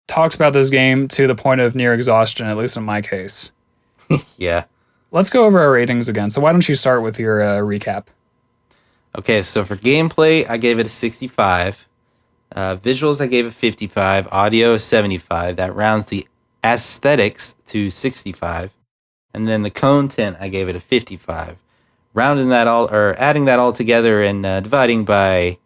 talked about this game to the point of near exhaustion, at least in my case.
Yeah.
Let's go over our ratings again. So why don't you start with your recap?
Okay, so for gameplay, I gave it a 65. Visuals, I gave it 55. Audio, 75. That rounds the aesthetics to 65. And then the content, I gave it a 55. Adding that all together and dividing by,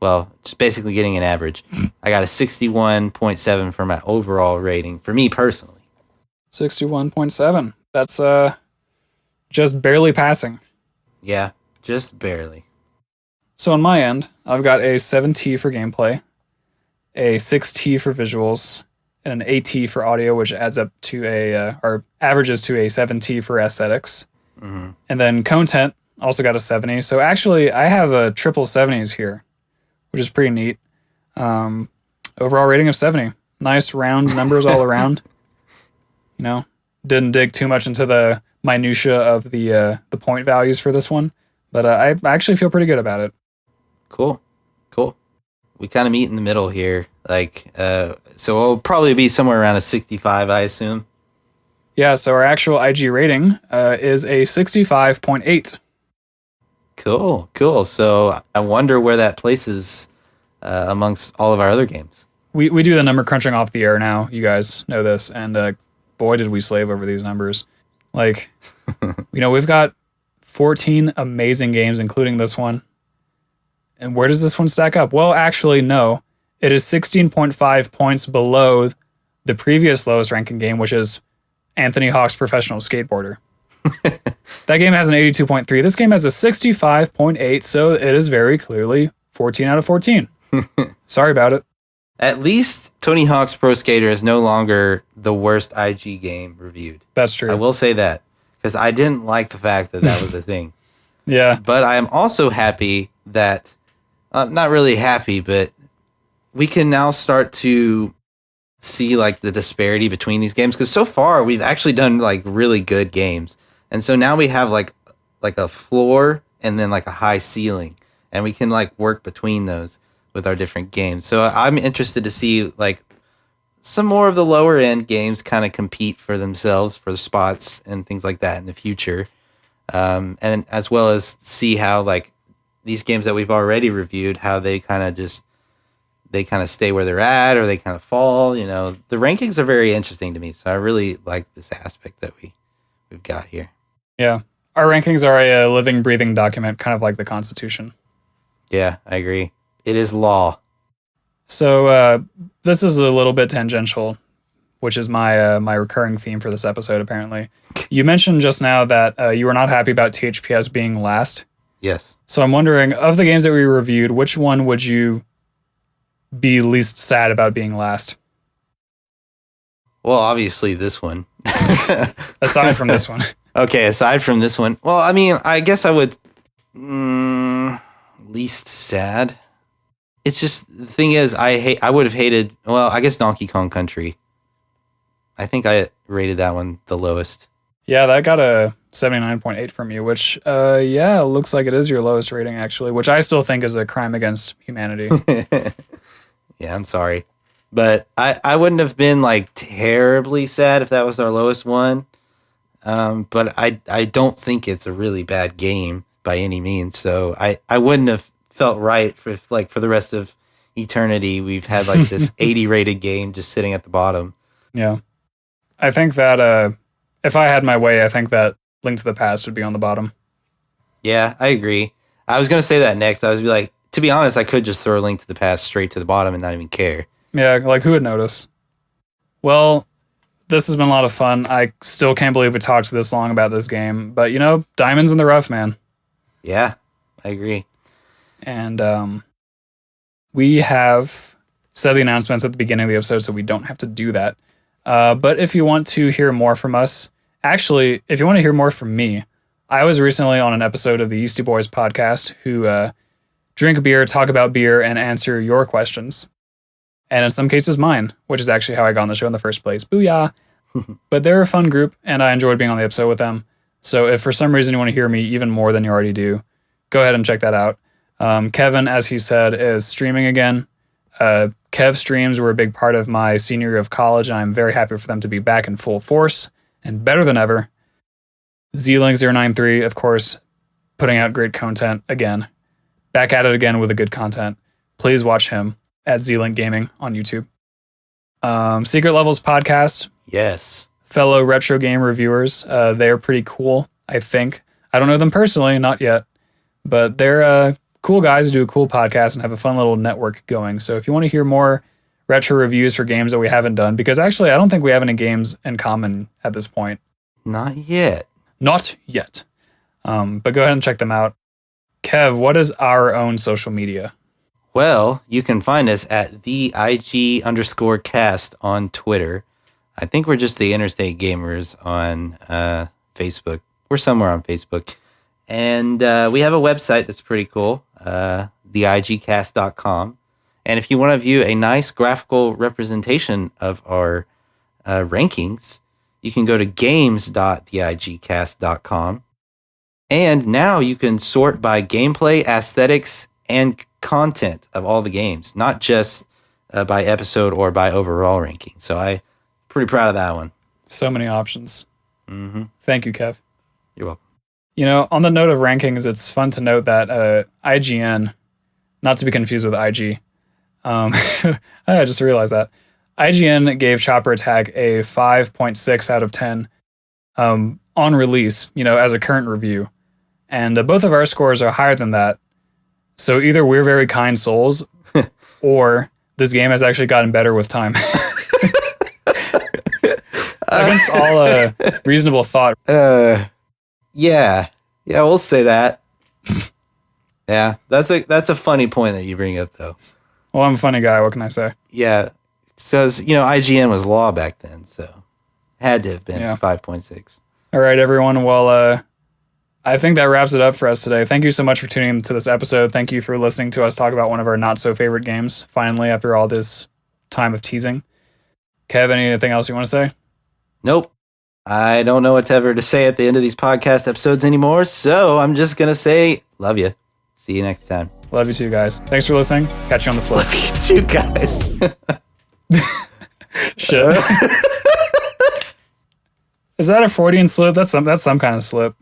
just basically getting an average. I got a 61.7 for my overall rating, for me personally.
61.7. That's just barely passing.
Yeah, just barely.
So on my end, I've got a 7T for gameplay, a 6T for visuals, and an 8T for audio, which adds up to or averages to a 7T for aesthetics.
Mm-hmm.
And then content also got a 70. So actually, I have a triple 70s here, which is pretty neat. Overall rating of 70. Nice round numbers all around. Didn't dig too much into the minutia of the point values for this one, but I actually feel pretty good about it.
Cool. We kind of meet in the middle here. So it'll probably be somewhere around a 65, I assume.
Yeah, so our actual IG rating is a 65.8.
Cool. So I wonder where that places amongst all of our other games.
We do the number crunching off the air now. You guys know this, and boy, did we slave over these numbers. We've got 14 amazing games, including this one. And where does this one stack up? Well, actually, no. It is 16.5 points below the previous lowest ranking game, which is Anthony Hawk's Professional Skateboarder. That game has an 82.3. This game has a 65.8, so it is very clearly 14 out of 14. Sorry about it.
At least Tony Hawk's Pro Skater is no longer the worst IG game reviewed.
That's true.
I will say that, because I didn't like the fact that was a thing.
Yeah.
But I am also happy that, not really happy, but we can now start to see the disparity between these games. Because so far we've actually done really good games. And so now we have like like a floor and then like a high ceiling, and we can like work between those with our different games. So I'm interested to see like some more of the lower end games kind of compete for themselves for the spots and things like that in the future, and as well as see how like these games that we've already reviewed, how they kind of stay where they're at or they kind of fall. You know, the rankings are very interesting to me, so I really like this aspect that we've got here.
Yeah. Our rankings are a living, breathing document, kind of like the Constitution.
Yeah, I agree. It is law.
So this is a little bit tangential, which is my recurring theme for this episode, apparently. You mentioned just now that you were not happy about THPS being last.
Yes.
So I'm wondering, of the games that we reviewed, which one would you be least sad about being last?
Well, obviously this one.
Aside from this one.
Okay, aside from this one. Well, I mean, I guess I would... least sad? It's just, the thing is, I would have hated... Well, I guess Donkey Kong Country. I think I rated that one the lowest.
Yeah, that got a 79.8 from you, which, looks like it is your lowest rating, actually, which I still think is a crime against humanity.
Yeah, I'm sorry. But I wouldn't have been, like, terribly sad if that was our lowest one. But I don't think it's a really bad game by any means. So I wouldn't have felt right for the rest of eternity. We've had, like, this 80 rated game just sitting at the bottom.
Yeah. I think that if I had my way, I think that Link to the Past would be on the bottom.
Yeah, I agree. I was going to say that next. I was like, to be honest, I could just throw Link to the Past straight to the bottom and not even care.
Yeah, like who would notice? Well, this has been a lot of fun. I still can't believe we talked this long about this game, but you know, diamonds in the rough, man.
Yeah, I agree.
And we have said the announcements at the beginning of the episode, so we don't have to do that. But if you want to hear more from us, actually, if you want to hear more from me, I was recently on an episode of the Yeasty Boys podcast who drink beer, talk about beer, and answer your questions. And in some cases mine, which is actually how I got on the show in the first place. Booyah! But they're a fun group, and I enjoyed being on the episode with them. So if for some reason you want to hear me even more than you already do, go ahead and check that out. Kevin, as he said, is streaming again. Kev streams were a big part of my senior year of college, and I'm very happy for them to be back in full force and better than ever. Zlink093, of course, putting out great content again. Back at it again with the good content. Please watch him at Zlink Gaming on YouTube. Secret Levels podcast.
Yes.
Fellow retro game reviewers. They're pretty cool, I think. I don't know them personally, not yet. But they're cool guys who do a cool podcast and have a fun little network going. So if you want to hear more retro reviews for games that we haven't done, because actually I don't think we have any games in common at this point.
Not yet.
Not yet. But go ahead and check them out. Kev, what is our own social media?
Well, you can find us at the IG_cast on Twitter. I think we're just the Interstate Gamers on Facebook. We're somewhere on Facebook. And we have a website that's pretty cool, theigcast.com. And if you want to view a nice graphical representation of our rankings, you can go to games.theigcast.com. And now you can sort by gameplay, aesthetics, and content of all the games, not just by episode or by overall ranking. So I'm pretty proud of that one.
So many options.
Mm-hmm.
Thank you, Kev.
You're welcome.
You know, on the note of rankings, it's fun to note that IGN, not to be confused with IG, I just realized that, IGN gave Chopper Attack a 5.6 out of 10 on release, you know, as a current review. And both of our scores are higher than that. So either we're very kind souls, or this game has actually gotten better with time. Against all reasonable thought.
Yeah, we'll say that. Yeah, that's a funny point that you bring up, though.
Well, I'm a funny guy. What can I say?
Yeah, because IGN was law back then, so had to have been 5.6.
All right, everyone. Well, I think that wraps it up for us today. Thank you so much for tuning into this episode. Thank you for listening to us talk about one of our not so favorite games. Finally, after all this time of teasing. Kev, anything else you want to say?
Nope. I don't know whatever to say at the end of these podcast episodes anymore, so I'm just going to say, love you. See you next time.
Love you too, guys. Thanks for listening. Catch you on the flip.
Love you too, guys.
Shit. Is that a Freudian slip? That's some kind of slip.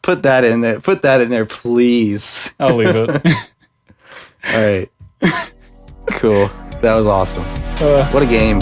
Put that in there. Put that in there, please.
I'll leave it.
All right. Cool. That was awesome. What a game.